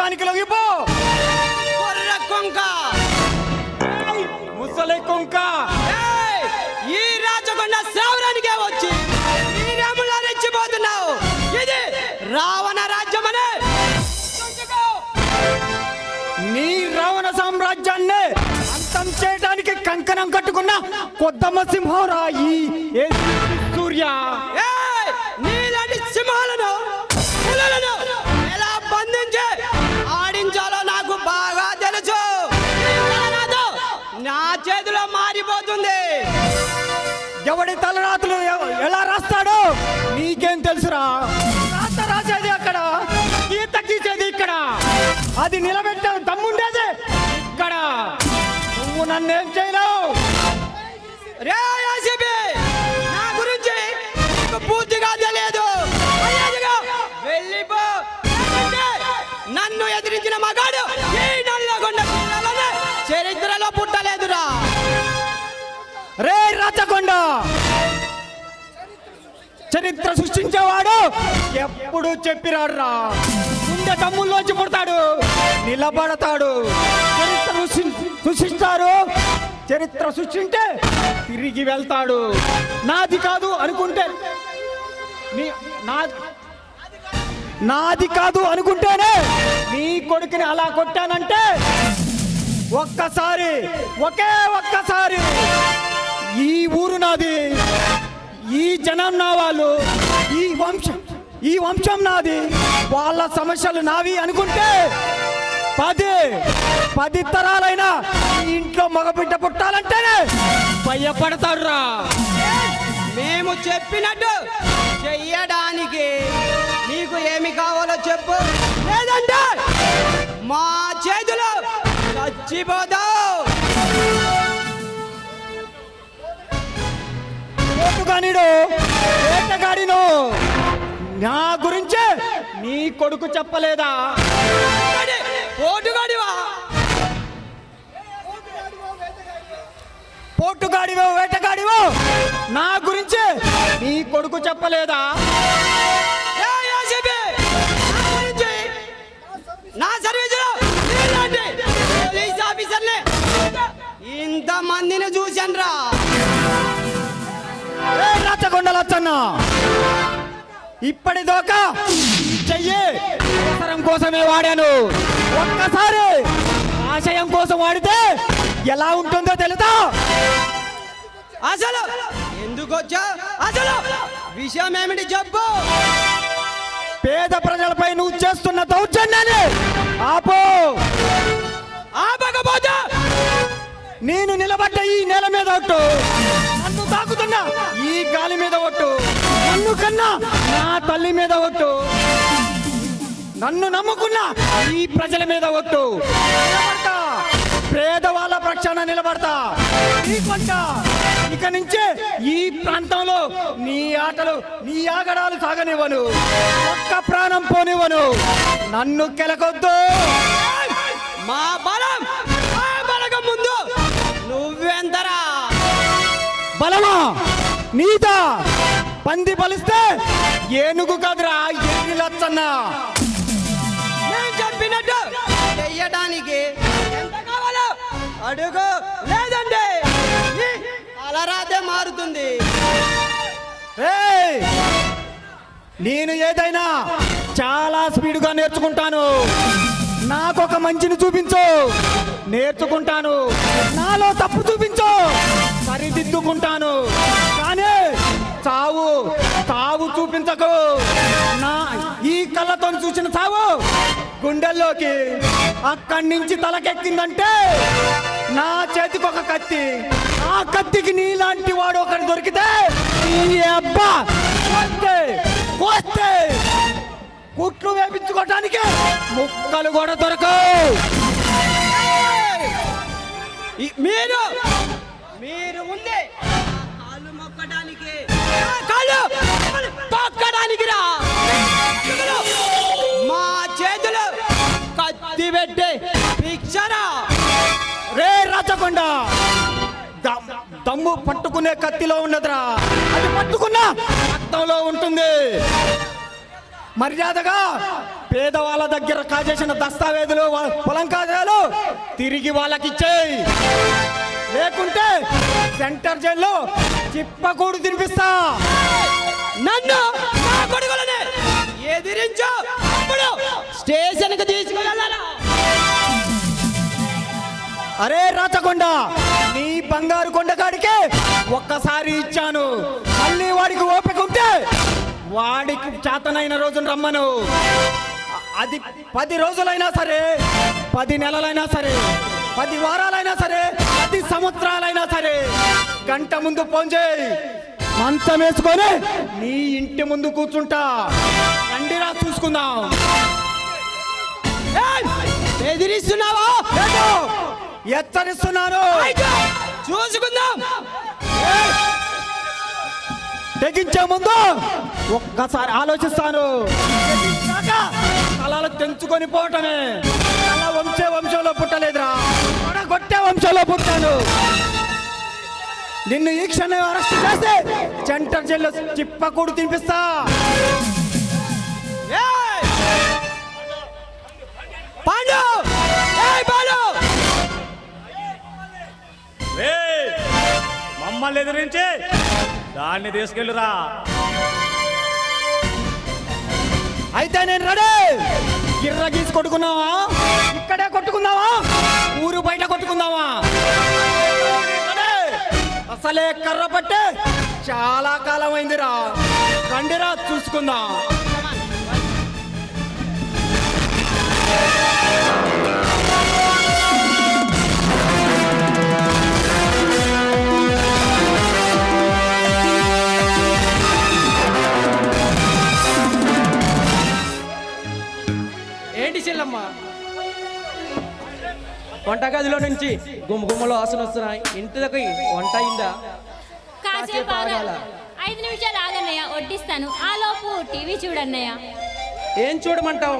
H: రక్తానికి లొంగిపో.
D: కొర్ర కొంక
H: ముసలి కుంక.
D: ఏయ్! ఈ రాచకొండ శ్రావణానికే వచ్చి మీరేములా రెచ్చిపోతున్నావు? ఇది రావణ రాజ్యమనే
H: నీ రావణ సామ్రాజ్యాన్ని అంతం చేయడానికి కంకణం కట్టుకున్న కొద్దమ్మ సింహంరా ఈ సూర్య.
D: ఏయ్! నీలాంటి సింహాలను పులులను ఎలా బంధించి ఆడించాలో నాకు బాగా తెలుసు. ఈ తలరాత నా చేతిలో మారిపోతుంది.
H: ఎవడి తలరాతులు ఎలా రాస్తాడో నీకేం తెలుసురా? రాత రాసేది అక్కడ, గీత గీసేది ఇక్కడ. అది నిలబెట్టే దమ్ముండేది ఇక్కడ. నువ్వు నన్నేం చేయలేవు.
D: రే యాసిబి, నా గురించి నీకు పూర్తిగా తెలియదు. మర్యాదగా వెళ్ళిపో. లేకుంటే నన్ను ఎదిరించిన మగాడు ఈ నల్లగొండ జిల్లాలోనే చరిత్రలో పుట్టలేదురా.
H: రే రాచకొండ, చరిత్ర సృష్టించేవాడు ఎప్పుడు చెప్పిరాడురా. గుండె తమ్ముల్లోంచి పుడతాడు, నిలబడతాడు. చరిత్ర సృష్టిస్తారు. చరిత్ర సృష్టింటే తిరిగి వెళ్తాడు. నాది కాదు అనుకుంటే నాది కాదు అనుకుంటేనే నీ కొడుకుని అలా కొట్టానంటే ఒక్కసారి, ఒకే ఒక్కసారి ఈ ఊరు నాది, ఈ జనం నా వాళ్ళు, ఈ వంశం నాది, వాళ్ళ సమస్యలు నావి అనుకుంటే 10 తరాలైనా ఈ ఇంట్లో మగబిడ్డ పుట్టాలంటేనే భయపడతారురా.
D: మేము చెప్పినట్టు చెయ్యడానికి నీకు ఏమి కావాలో చెప్పు, లేదంటే మా చేతిలో చచ్చిపోతావు.
H: వేటగాడిను నా గురించే నీ కొడుకు చెప్పలేదా?
D: పోటుగాడివా?
H: పోటుగాడివో వేటగాడివో నా గురించే నీ కొడుకు చెప్పలేదా?
D: ఏ యాసిబి, నా గురించి నా సర్వీసులో నీలాంటి పోలీస్ ఆఫీసర్ని ఇంతమందిని చూశానురా.
H: రాచకొండ లచ్చన్న, ఇప్పటిదాకా చెయ్యి అవసరం కోసమే వాడాను. ఒక్కసారి ఆశయం కోసం వాడితే ఎలా ఉంటుందో తెలుసా?
D: అసలు ఎందుకు వచ్చా? అసలు విషయం ఏమిటి చెప్పు.
H: పేద ప్రజలపై నువ్వు చేస్తున్న దౌర్జన్యాన్ని ఆపో.
D: ఆపకపోతే
H: నేను నిలబడ్డ ఈ నేల మీద ఒట్టు, నన్ను తాకుతున్నా ఈ గాలి మీద ఒట్టు, నన్ను కన్నా నా తల్లి మీద ఒట్టు, నన్ను నమ్ముకున్న ఈ ప్రజల మీద ఒట్టు. నిలబడతా, పేదవాళ్ళ పక్షాన నిలబడతా. ఇక నుంచే ఈ ప్రాంతంలో నీ ఆటలు, నీ ఆగడాలు సాగనివ్వను. ఒక్క ప్రాణం పోనివ్వను. నన్ను కెలకొద్దు.
D: మా బలం ఆ బలగం ముందు నువ్వెంతరా?
H: బలమా నీదా? పంది బలిస్తే ఏనుగు కాదురా, ఎన్ని లచ్చన్న.
D: నేను చెప్పినట్టు చెయ్యడానికి ఎంత కావాలో అడుగు, లేదండి ఈ అలరాతే మారుతుంది.
H: ఏయ్! నేను ఏదైనా చాలా స్పీడ్గా నేర్చుకుంటాను. నాకొక మంచిని చూపించు, నేర్చుకుంటాను. నాలో తప్పు చూపించు, సరిదిద్దుకుంటాను. కానీ తావు చూపించకు. నా ఈ కళ్ళతో చూసిన తావు గుండెల్లోకి, అక్కడి నుంచి తలకెక్కిందంటే నా చేతికి ఒక కత్తి, ఆ కత్తికి నీలాంటి వాడు ఒకటి దొరికితే ఈ అబ్బా కోస్తే కుట్లు వేపించుకోవటానికి ముక్కలు కూడా దొరకవు.
D: మీరు ఉంది కాళ్ళు మొక్కడానికి, కాళ్ళు తొక్కడానికి రా. మా చేతులు కత్తి పెట్టి పిచ్చరా.
H: రే రాచకొండ, దమ్ము పట్టుకునే కత్తిలో ఉన్నదిరా, అది పట్టుకున్నా రక్తంలో ఉంటుంది. మర్యాదగా పేదవాళ్ళ దగ్గర కాజేసిన దస్తావేజులు పొలం కాజాలు తిరిగి వాళ్ళకి ఇచ్చేయి, లేకుంటే సెంటర్ జైల్లో చిప్పకూడు తినిపిస్తా.
D: నన్ను నా కొడుకులని ఎదిరించు, అప్పుడు స్టేషన్కి తీసుకెళ్ళాలా?
H: అరే రాచకొండ, నీ బంగారు కొండగాడికి ఒక్కసారి ఇచ్చాను, మళ్ళీ వాడికి ఓపిక ఉంటే వాడికి చేతనైన రోజును రమ్మను. అది 10 రోజులైనా సరే, 10 నెలలైనా సరే, 10 వారాలైనా సరే, 10 సంవత్సరాలైనా సరే, గంట ముందు ఫోన్ చేయి, మంచం వేసుకొని నీ ఇంటి ముందు కూర్చుంటా. రండిరా చూసుకుందాం.
D: ఎదిరిస్తున్నావా?
H: లేదు, హెచ్చరిస్తున్నాను.
D: చూసుకుందాం.
H: తెగించే ముందు ఒక్కసారి ఆలోచిస్తాను. తలలు తెంచుకొని పోవటమే. తల వంశంలో పుట్టలేదురా, కొట్టే వంశంలో పుట్టాను. నిన్ను ఈ క్షణం అరెస్ట్ చేసి సెంటర్ జైల్లో చిప్పకూడు తినిపిస్తా.
D: పాండు, పాండు,
E: మమ్మల్ని ఎదిరించి దాన్ని తీసుకెళ్ళురా.
H: అయితే నేను రెడీ. గిర్ర గీసి కొట్టుకున్నావా? ఇక్కడే కొట్టుకుందావా? ఊరు బయట కొట్టుకుందావా? అసలే కర్ర పట్టే చాలా కాలం అయిందిరా. రండిరా చూసుకుందాం.
D: ఏంటి చెల్లమ్మ? వంటగదిలో నుంచి గుమ్మగుమ్మలు వాసన వస్తున్నాయి. ఇంటి దగ్గర వంట అయిందా?
F: కాసేపు ఆగాల. 5 నిమిషాలు ఆగన్నయ్య, వడ్డిస్తాను. ఆ లోపు టీవీ చూడన్నయ్య.
D: ఏం చూడమంటావు?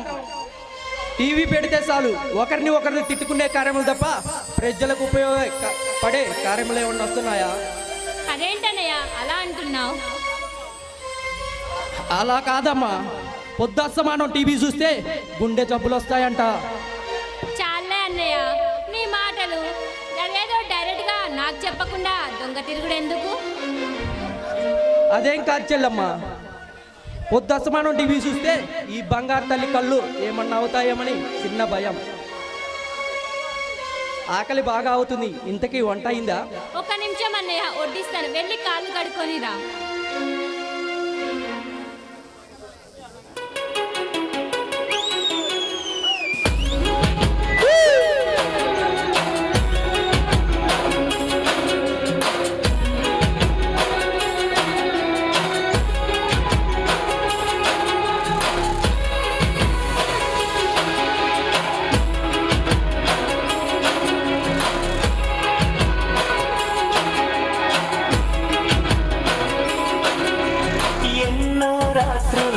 D: టీవీ పెడితే చాలు ఒకరిని ఒకరిని తిట్టుకునే కార్యములు తప్ప ప్రజలకు ఉపయోగపడే కార్యములు ఏమన్నా వస్తున్నాయా?
F: అదేంటన్నయ్య అలా అంటున్నావు?
D: అలా కాదమ్మా, పొద్దస్తమానం టీవీ చూస్తే గుండె జబ్బులు వస్తాయంట.
F: చాలే అన్నయ్య నీ మాటలు. అదేదో డైరెక్ట్ గా నాకు చెప్పకుండా దొంగ తిరుగుడు ఎందుకు?
D: అదేం కాదు చెల్లమ్మా, పొద్దస్తమానం టీవీ చూస్తే ఈ బంగారు తల్లి కళ్ళు ఏమన్నా అవుతాయేమని చిన్న భయం. ఆకలి బాగా అవుతుంది. ఇంతకీ వంట అయిందా?
F: 1 నిమిషం అన్నయ్య, వడ్డిస్తాను. వెళ్ళి కాళ్ళు కడుక్కొని రా.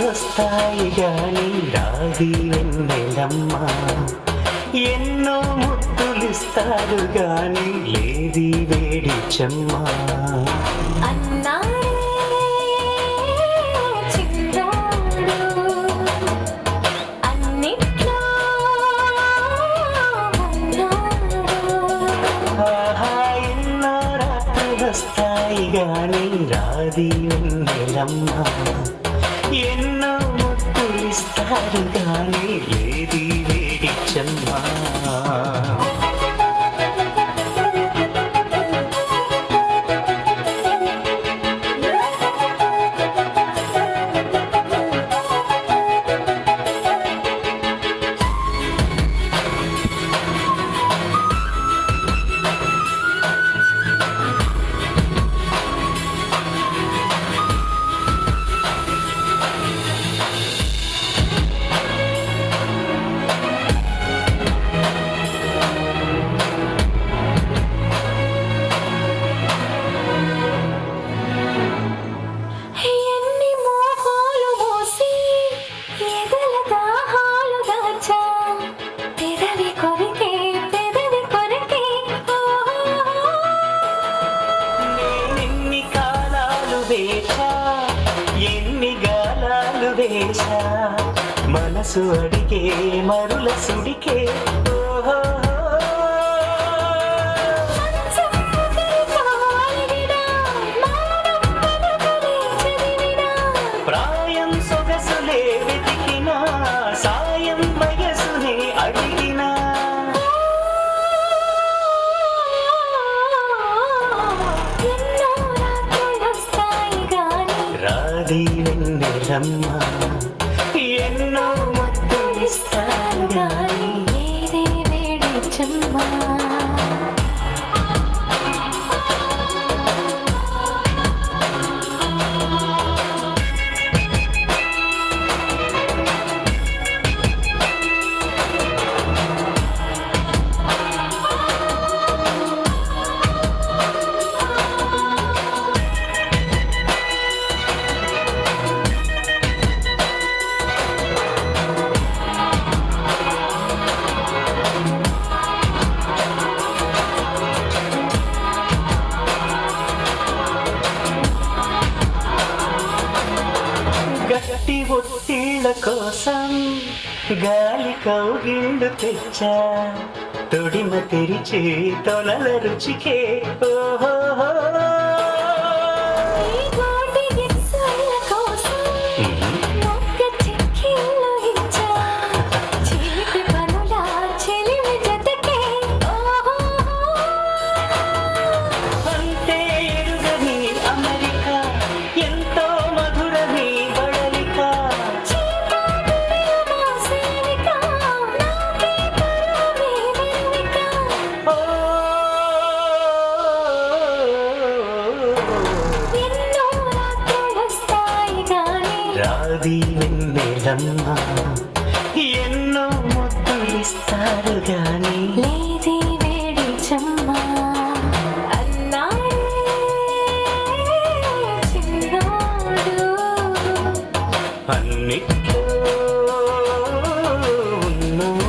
I: వస్తాయి గాని రాది వెన్నెలమ్మా, ఎన్నో ముద్దులిస్తారు గాని లేది వేడి చెమ్మా. ఆహా ఎన్నో రాత్రులు వస్తాయి గాని రాది వెన్నెలమ్మా, ఎన్నో ముద్దులిస్తారు గాని లేది వేడి చెమ్మా. చేశా మనసు అడిగే మరుల సుడికే ఓహో ప్రాయం సొగసులే వెతికినా సాయం వయసునే అడిగినా రాధి వెన్నెలమ్మ ఎన్నో ముద్దులిస్తాను గాని గట్టి ఒత్తిళ్ళ కోసం గాలి కౌగిళ్ళు తెచ్చా తొడిమ తెరిచే తొలల రుచికే ఓహో అంటే ఎరుగని అమెరికా ఎంతో మధురని బడలిక ఓ రాధి వెన్నెలమ్మ ఎన్నో ముద్దులిస్తారు గాని అన్నిట్లో ఉన్నోడు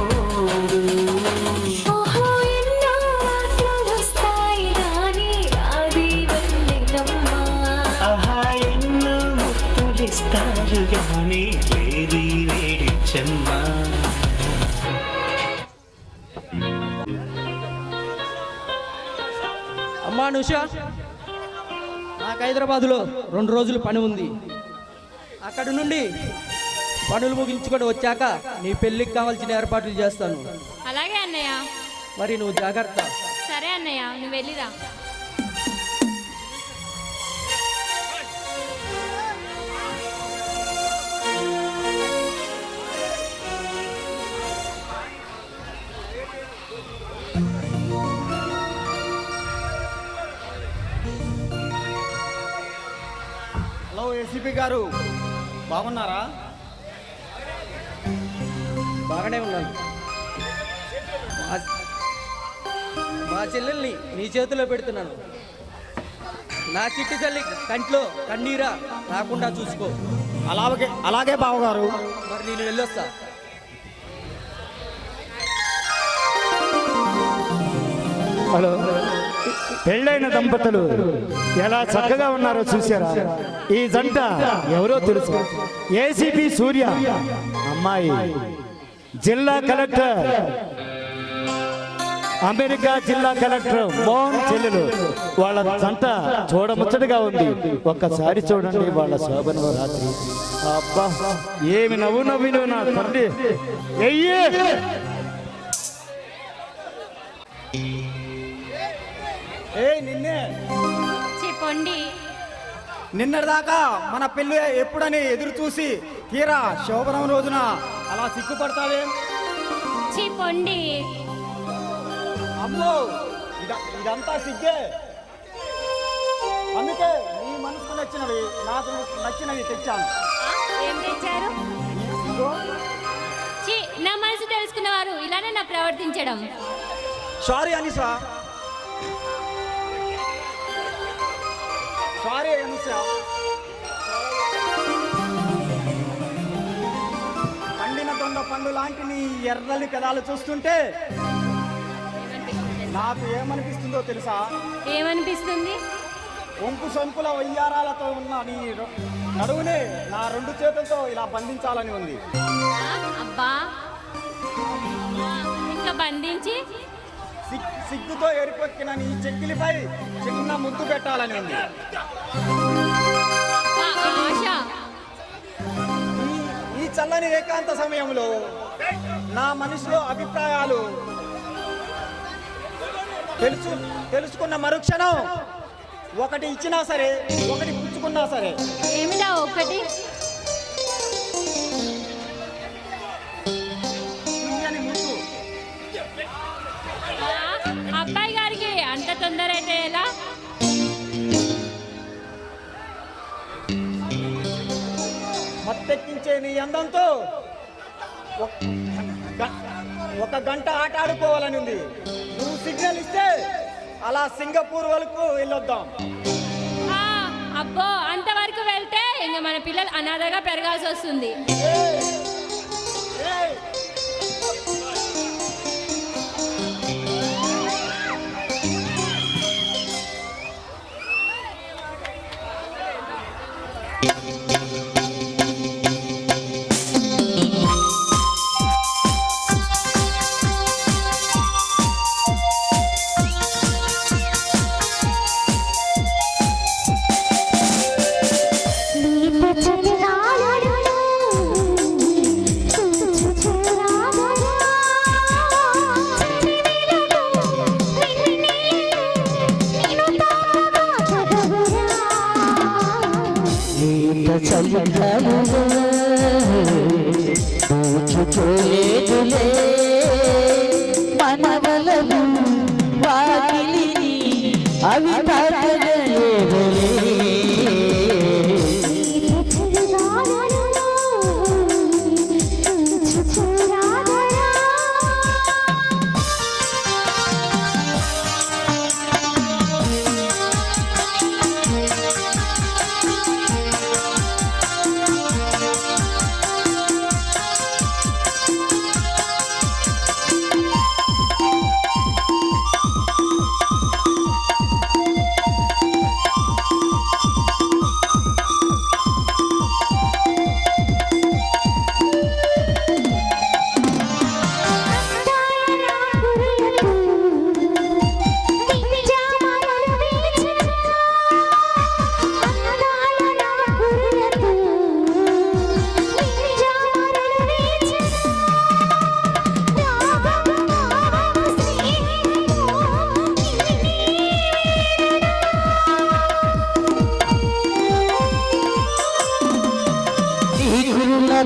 I: ఆహా ఎన్నో ముద్దులిస్తారు గాని వేడి వేడి చెమ్మ
D: అమ్మా నుషా, నాకు హైదరాబాదులో 2 రోజులు పని ఉంది. అక్కడి నుండి పనులు ముగించుకొని వచ్చాక నీ పెళ్ళికి కావాల్సిన ఏర్పాట్లు చేస్తాను.
F: అలాగే అన్నయ్య.
D: మరి నువ్వు జాగ్రత్త.
F: సరే అన్నయ్య, నువ్వు వెళ్ళిరా.
H: హలో ఏసీపీ గారు, బాగున్నారా?
D: బాగానే ఉన్నాను. మా చెల్లెల్ని నీ చేతిలో పెడుతున్నాను. నా చిట్టి తల్లి కంట్లో కన్నీరా రాకుండా చూసుకో.
H: అలాగే బావగారు.
D: మరి నేను వెళ్ళొస్తా.
E: హలో, పెళ్ళైన దంపతులు ఎలా చక్కగా ఉన్నారో చూసారా? ఈ జంట ఎవరో తెలుసు? ఏసీపీ సూర్య అమ్మాయి, జిల్లా కలెక్టర్, అమెరికా జిల్లా కలెక్టర్ మోహన్ చెల్లెలు. వాళ్ళ జంట చూడముచ్చటగా ఉంది. ఒక్కసారి చూడండి వాళ్ళ శోభన రాత్రి. అబ్బా, ఏమి నవ్వు నవ్విను నా తల్లి.
H: నిన్నే
F: చెప్పండి.
H: నిన్నటిదాకా మన పెళ్ళి ఎప్పుడని ఎదురు చూసి తీరా శోభనం రోజున అలా సిగ్గుపడతావే?
F: చెప్పండి.
H: అమ్మో, ఇదంతా సిగ్గే. అందుకే నీ మనసుకు నచ్చినవి నాకు నచ్చినవి తెచ్చాను.
F: ఏం తెచ్చారు? నా మనసు తెలుసుకున్నవారు ఇలానే నా ప్రవర్తించడం.
H: Sorry Anisa, sorry Anusha. పండిన దొండ పండు లాంటి నీ ఎర్రలి కథలు చూస్తుంటే నాకు ఏమనిపిస్తుందో తెలుసా?
F: ఏమనిపిస్తుంది?
H: వంపు సొంపుల వయ్యారాలతో ఉన్న నీ నడువునే నా 2 చేతులతో ఇలా బంధించాలని ఉంది.
F: అబ్బా ఇంకా బంధించి
H: సిగ్గుతో ఎరిపెక్కిన నీ చెక్కిలిపై చిన్న ముద్దు పెట్టాలని ఉంది.
F: ఆశ
H: ఈ చల్లని ఏకాంత సమయంలో నా మనసులో అభిప్రాయాలు తెలుసుకున్న మరుక్షణం ఒకటి ఇచ్చినా సరే ఒకటి పుచ్చుకున్నా సరే.
F: ఏమిటా ఒకటి?
H: తీయని ముద్దు.
F: అబ్బాయి గారికి అంత తొందర అయితే ఎలా?
H: మత్తెక్కించే నీ అందంతో ఒక గంట ఆట ఆడుకోవాలని ఉంది. నువ్వు సిగ్నల్ ఇస్తే అలా సింగపూర్ వరకు వెళ్ళొద్దాం.
F: అబ్బో అంతవరకు వెళ్తే ఇంకా మన పిల్లలు అనాథగా పెరగాల్సి వస్తుంది.
G: పూచుకోలేదులే మనవలను వాకిలిని అవి తాకలేదులే.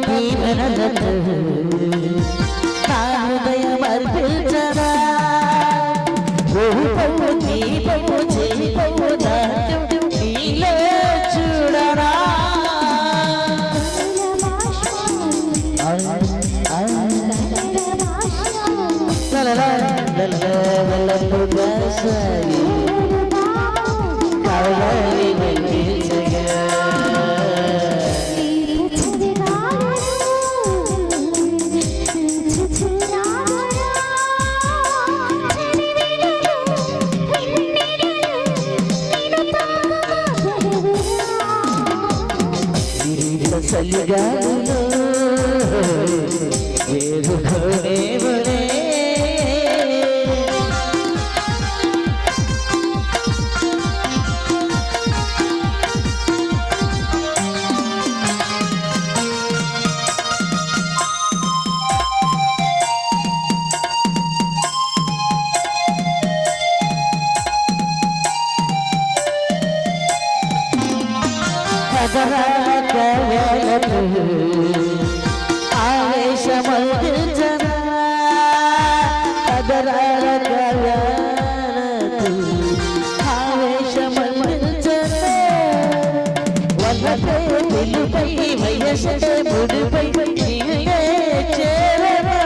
G: దీవెనలతో నా హృదయం అర్పించరా. రూపము దీపము జీవము నీలో చూడరా. కవలి వెలిగించగా చలిగాలో ఏరుకోనేవనే. ఆవేశమర్జన కదరాల కయాలతు ఆవేశమర్జన వల్లపై పిలుపై వయసే ముడిపై నీవే చేరరా.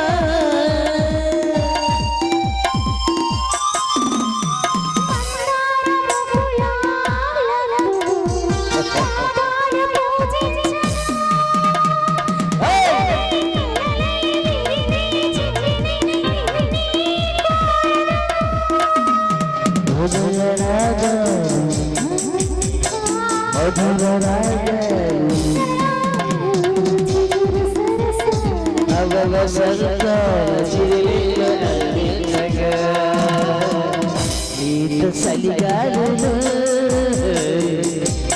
G: మధుర రాగాలు అవల సరసాల చిరునీళ్ళు అందించగా నీత సలిగాలును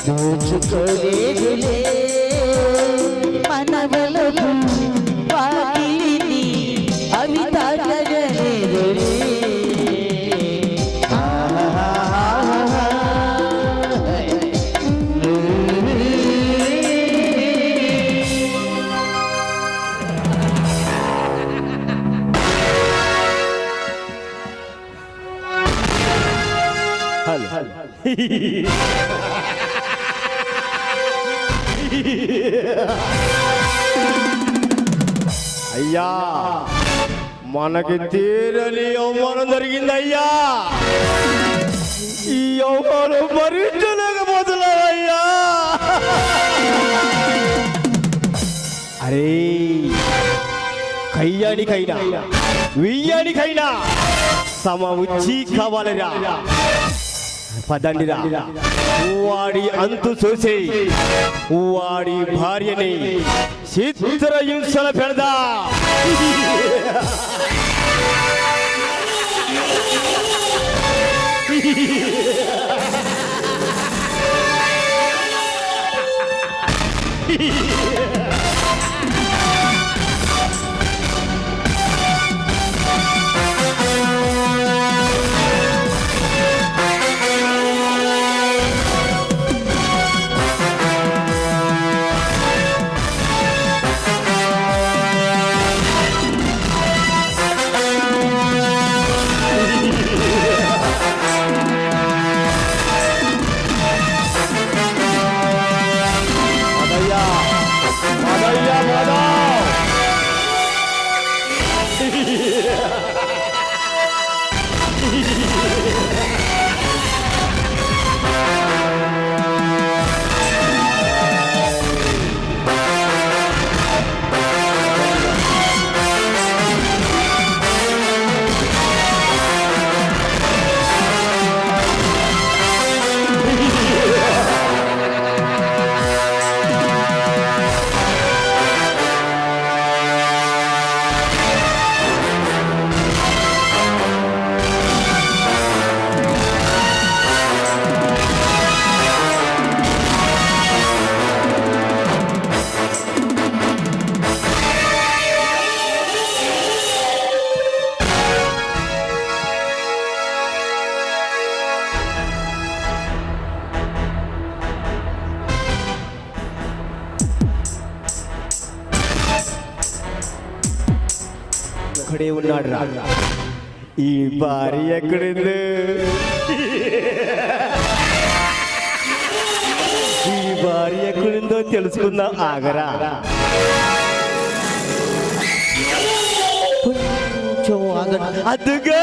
G: దోచుకోలేదులే మనవలకు వాకిలిని అవి తాకగలేదులే
A: అయ్యా మనకి తీరని అవమానం జరిగింది అయ్యా. ఈ అవమానం భరించలేకపోతున్నాయ్యా. అరే కయ్యానికైనా వెయ్యానికైనా సమ ఉచ్చి కావాలిరా. పదండిరా, వాడి అంతు చూసి వాడి భార్యని చిత్రహింసల పెడదా. ఒక్కడే ఉన్నాడు రా. ఈ భార్య ఎక్కడుంది? ఈ భార్య ఎక్కడుందో తెలుసుకుందాం. ఆగరా, కొంచెం ఆగరా. అదుగా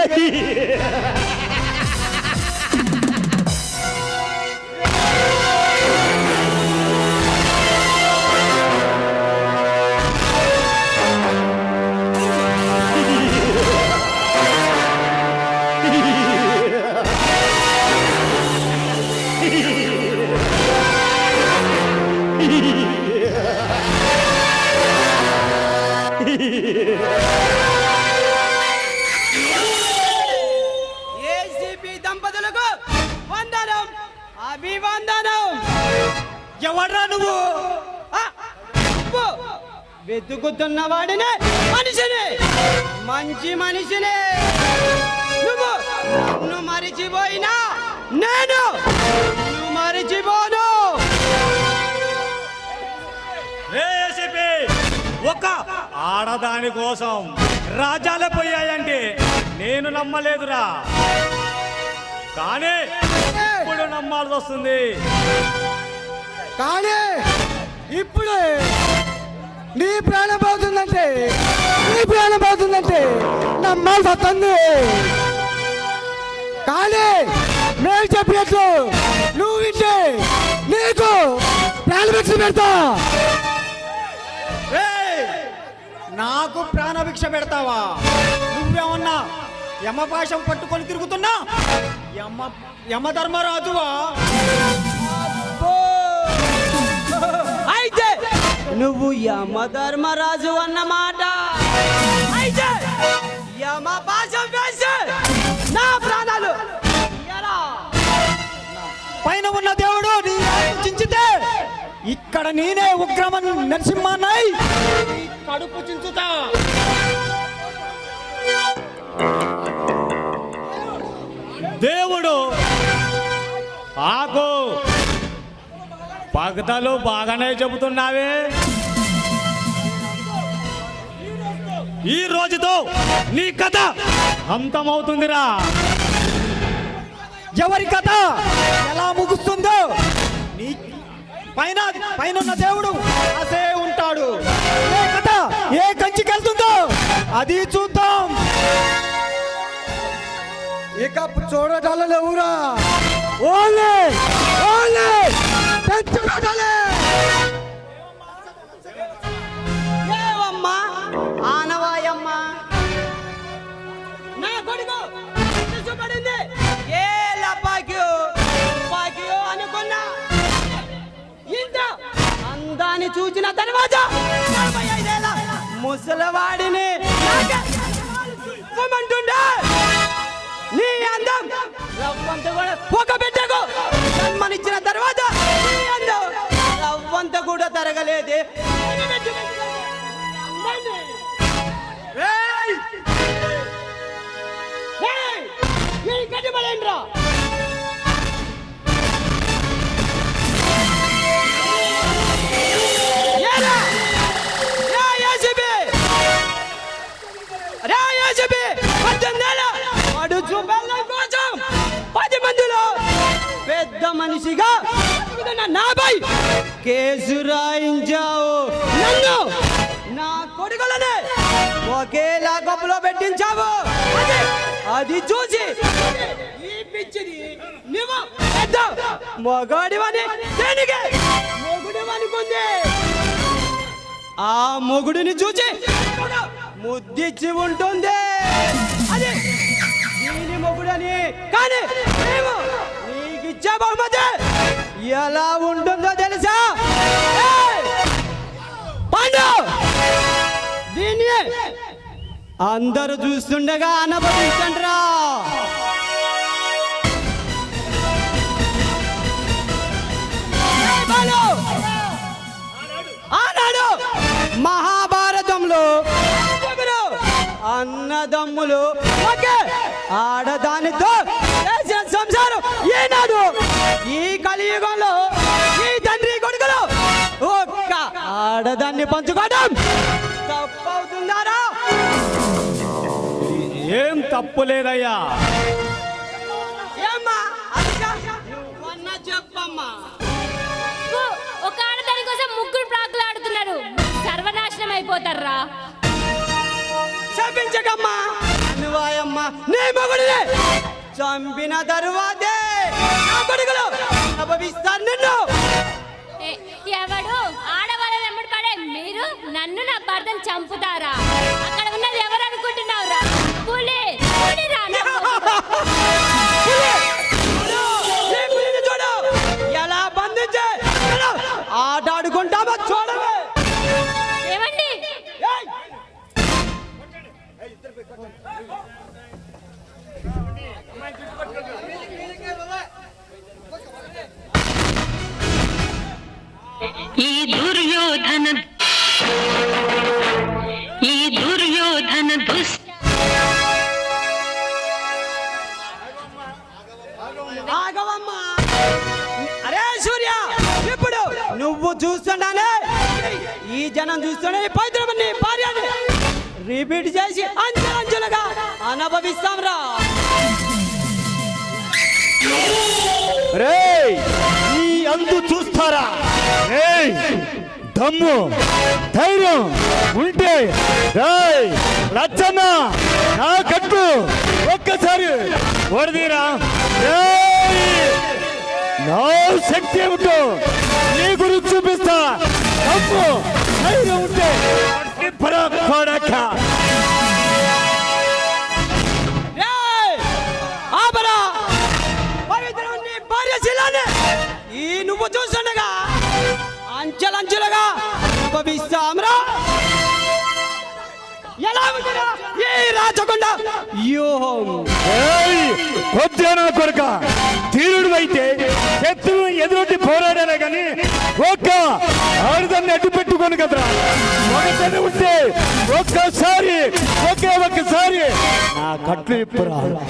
D: ఏసీపీ దంపతులకు వందనం, అభివందనం. ఎవడ్రా నువ్వు? వెతుకుతున్న వాడినే, మనిషిని, మంచి మనిషిని. నువ్వు నన్ను మరిచిపోయినా నేను మరిచిపోను.
E: ఒక్క ఆడదాని కోసం రాజ్యాలే పోయాయంటే నేను నమ్మలేదురా. కానీ ఇప్పుడు నమ్మాల్సి వస్తుంది.
H: కానీ ఇప్పుడు నీ ప్రాణం పోతుందంటే నమ్మాల్సి వస్తుంది. కానీ మేము చెప్పినట్లు నువ్వు వింటే నీకు ప్రాణభిక్ష పెడతా. నాకు ప్రాణభిక్ష పెడతావా? నువ్వేమన్నా యమపాశం పట్టుకొని తిరుగుతున్నా యమధర్మరాజువా?
D: నువ్వు యమధర్మరాజు అన్నమాట. అయితే యమ భాష వేసి నా ప్రాణాలు ఎలా?
H: పైన ఉన్న దేవుడు నీ చించితే ఇక్కడ నేనే ఉగ్రమన్ నరసింహనై కడుపు చించుతా.
E: దేవుడు ఆకు పగతలు బాగానే చెబుతున్నావే. ఈ రోజుతో నీ కథ అంతమవుతుందిరా.
H: ఎవరి కథ ఎలా ముగుస్తుందో నీ పైన పైన దేవుడు అసే ఉంటాడు. ఏ కథ ఏ కంచికెళ్తుందో అది చూద్దాం. ఇక చూడటాలు ఎవరా ఓన్లీ ఓన్లీ తెచ్చుకోటాలే.
D: ఏవమ్మా ఆనవాయమ్మ నా కొడుకు చూపడింది. ఏ లపాకియో అనుకున్నా ఇంత అందాన్ని చూసిన తర్వాత 45 ఏళ్ళ ముసలవాడిని అంటుండే. నీ అందం రవ్వంత కూడా ఒక బిడ్డకు జన్మనిచ్చిన తర్వాత నీ అందం రవ్వంత కూడా తరగలేదే. కట్టుబడేంద్రా కోసం 10 మందిలో పెద్ద మనిషిగా నాపై కేసు రాయించావు. నన్ను నా కొడుకులనే ఒకేలా గొప్పలో పెట్టించావు. అది చూసి ఈ పిచ్చిది నువ్వు పెద్ద మొగాడివని దేనికి మొగుడు అనుకుంది. ఆ మొగుడిని చూసి ముద్దిచ్చి ఉంటుంది. అది దీని మొగుడని కానీ మేము నీకిచ్చే బహుమతి ఎలా ఉంటుందో తెలుసా? పాండు దీన్ని అందరూ చూస్తుండగా అనుభవించండిరా. ఆనాడు మహాభారతంలో అన్నదమ్ములు ఒకే ఆడదానితో చేసిన సంసారం ఈనాడు ఈ కలియుగంలో ఈ తండ్రి కొడుకులు ఒక్క ఆడదాన్ని పంచుకోవడం తప్పవుతుందారా?
E: ఏం తప్పు లేదయ్యా.
D: ఏమ్మా నువ్వన్నా చెప్పమ్మా.
F: ఒక ఆడదాని కోసం ముగ్గురు ప్రాకులాడుతున్నారు. సర్వనాశనం అయిపోతారా.
D: చెప్పించకమ్మా అనువాయమ్మ. నీ మొగుడిని చంపిన తరువాతే నా కొడుకులు అనుభవిస్తాను నిన్ను.
F: ఎవడు ఆడవాళ్ళ వెంబడి పడే మీరు నన్ను నా భర్తను చంపుతారా? అక్కడ ఉన్నది ఎవరు అనుకుంటున్నావురా? పులి పులిరా.
D: చూడు ఎలా బంధించే ఆట ఆడుకుంటామో చూడవే.
F: ఏమండి
B: ఈ దుర్యోధన
D: ఆగవమ్మా. అరే సూర్య ఇప్పుడు నువ్వు చూస్తుండానే ఈ జనం చూస్తుండే పైద్రమని భార్యని రిపీట్ చేసి అంచెలంచెలుగా అనుభవిస్తాం రా.
A: రేయ్ ఈ అంతు చూస్తారా? రేయ్ దమ్ము ధైర్యం ఉంటే రేయ్ లచ్చన్న నా కట్టు ఒక్కసారి వడదీరా. నా శక్తి ఏమిటో నీ గురించి చూపిస్తా. దమ్ము ధైర్యం ఉంటే పరాక
D: ఈ నువ్వు చూస్తుండగా అంచెలంచెలుగా అనుభవిస్తా. రాచకొండ వ్యూహం.
E: కొద్దిగా కొడుక తీరుడు అయితే శత్రువుని ఎదురొట్టి పోరాడానే కానీ ఒక్క ఆయుధాన్ని అడ్డు పెట్టుకోను కదరా. ఒకటని ఉంటే ఒక్కసారి నా కట్లు ఇప్పురా, నా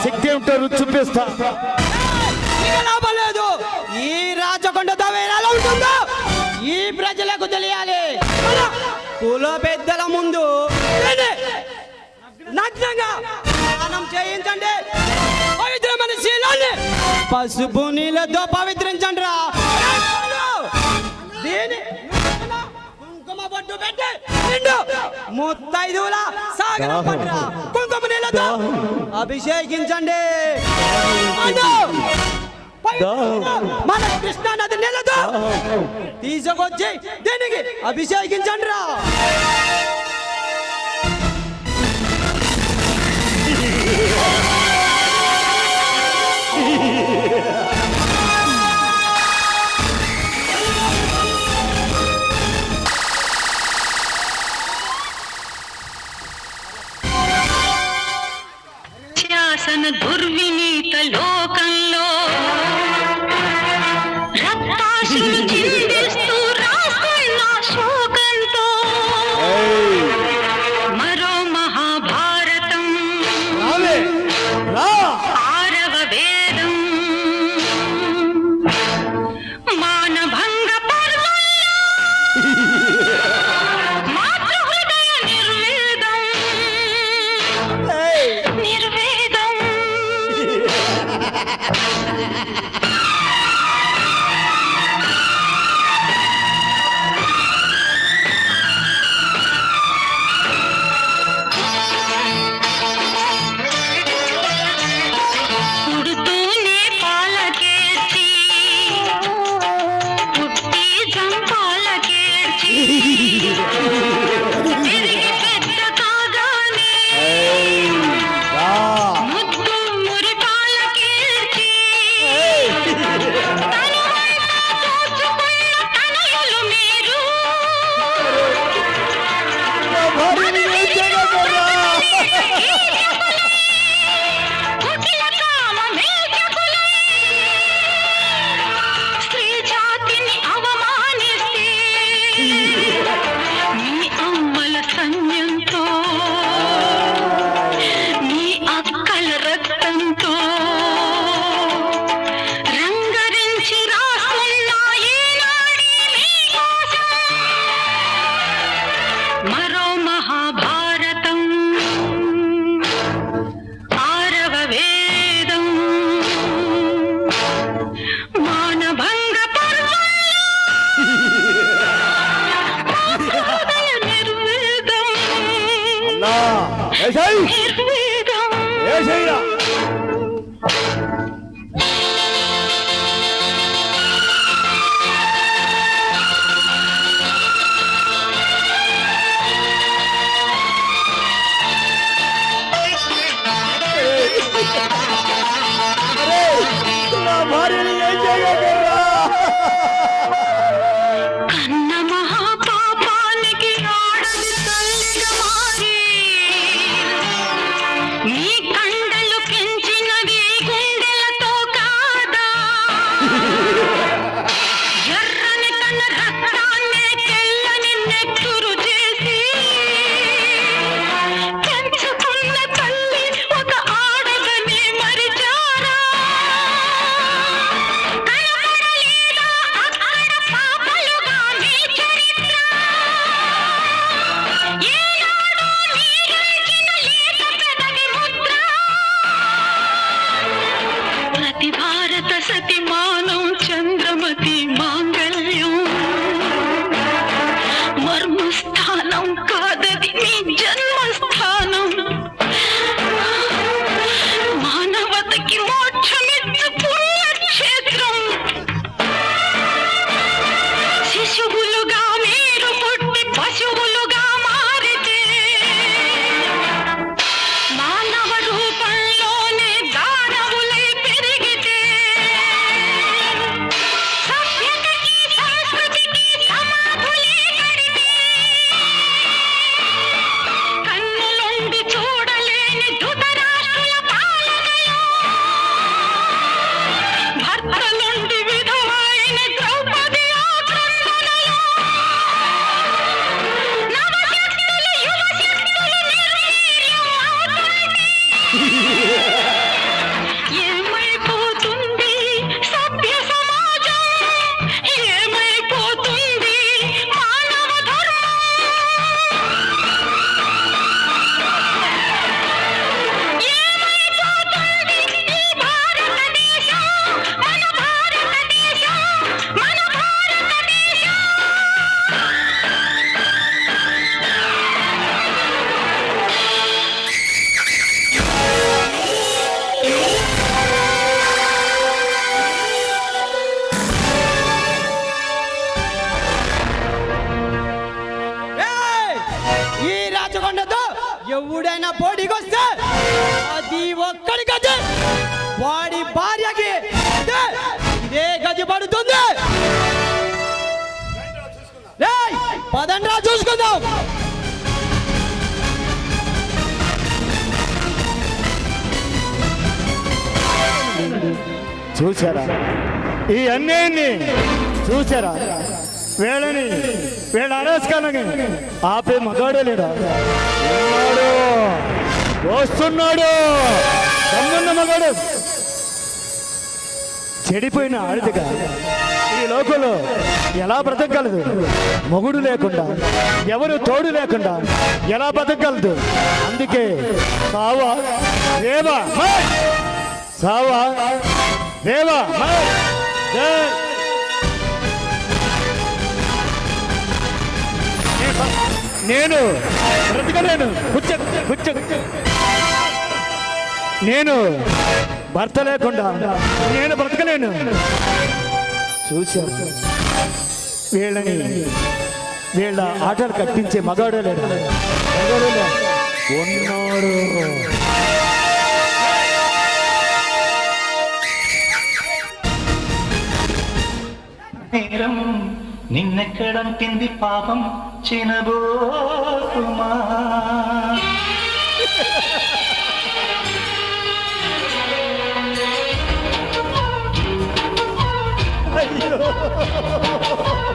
E: శక్తి ఏమిటో చూపిస్తా.
D: ఇక లాభం లేదు. ఈ రాచకొండ దవ ఎలా ఉంటుందో ఈ ప్రజలకు తెలియాలి. అలా కుల పెద్దల ముందు నగ్నంగా స్నానం చేయించండి. పవిత్రమైన శీలాన్ని పసుపు నీళ్ళతో పవిత్రించండి రా. దీని కుంకుమ బొట్టు పెట్టి నిండు ముత్తైదువుల సాగరం పట్రా కుంకుమ నీళ్ళతో అభిషేకించండి. మన కృష్ణా నది నీళ్ళతో తీసుకొచ్చి దీనికి అభిషేకించండి రా.
B: శాసన దుర్వినీత లోకంలో రక్తాశులు చిందిస్తూ రాస్తున్న శోకంతో మరో మహాభారతం ఆరవ వేదం మానభంగ పర్వంలో మాతృహృదయ నిర్వేదం. పుడుతూనే పాలకేర్చి పుట్టి జంపాలకేర్చి తిరిగి పెద్ద కాగానే ముద్దు మురిపాలకేర్చి తనువంతా దోచుకున్న తనయులు మీరు. కుటిల కామమేజకులై స్త్రీ జాతిని అవమానిస్తే మీ అమ్మల సైన్యంతో మీ అక్కల రక్తంతో రంగరించి రాస్తున్న ఈనాడే మీకోసం మరో మహాభారతం ఆరవ వేదం మానభంగ పర్వంలో మాతృహృదయ నిర్వేదం. నిర్వేదం. కన్న మహాపాపానికి ఆడది తల్లిగా మారి నీ కండలు పెంచినవి గుండెలతో కాదా. ఎర్రని తన రక్తాన్ని తెల్లని నెత్తురు చేసి పెంచుకున్న తల్లి ఒక ఆడదని మరిచారా. కనపడలేదా అక్కడ
H: ఉండదు. ఎవడైనా పోటీకొస్తే అది ఒక్కడి గది, వాడి భార్యకి ఇదే గది పడుతుంది. రేయ్, పదండ్రా చూసుకుందాం.
E: చూసారా ఈ అన్యాయాన్ని? చూసారా వీళ్ళని, వీళ్ళ అరాచకాలని ఆపే మగాడే లేడా? ఉన్నాడు, వస్తున్నాడు దమ్మున్న మగాడు. చెడిపోయిన ఆడదిగా ఈ లోకంలో ఎలా బ్రతకగలదు? మొగుడు లేకుండా, ఎవరు తోడు లేకుండా ఎలా బ్రతకగలదు? అందుకే సావా రేవా సావా రేవా నేను బ్రతకలేను. నేను భర్త లేకుండా నేను బ్రతకలేను. చూశాను వీళ్ళని, వీళ్ళ ఆటలు కట్టించే మగాడు లేడు. ఉన్నాడు.
I: నేరం నిన్నెక్కడంటింది పాపం చినబోతుమా.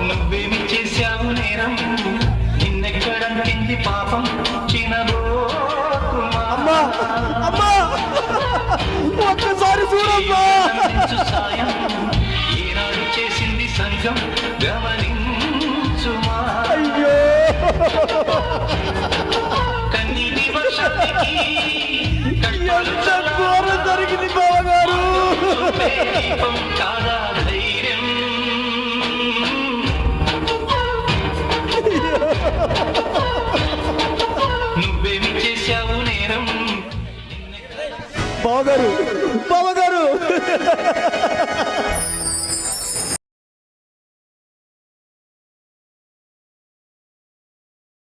I: నువ్వేమి చేశావు నేరం, నిన్నెక్కడంటింది పాపం చినబోతుమా.
E: ఒక్కసారి చూడమ్మా.
I: సాయం ఈనాడు చేసింది సంఘం గమనించుమా. కన్నీటి వర్షానికి
E: ఎంత ఘోరం జరిగింది బావగారు.
I: దీపం కాదా ధైర్యం. నువ్వేమి చేశావు నేరం.
E: బావగారు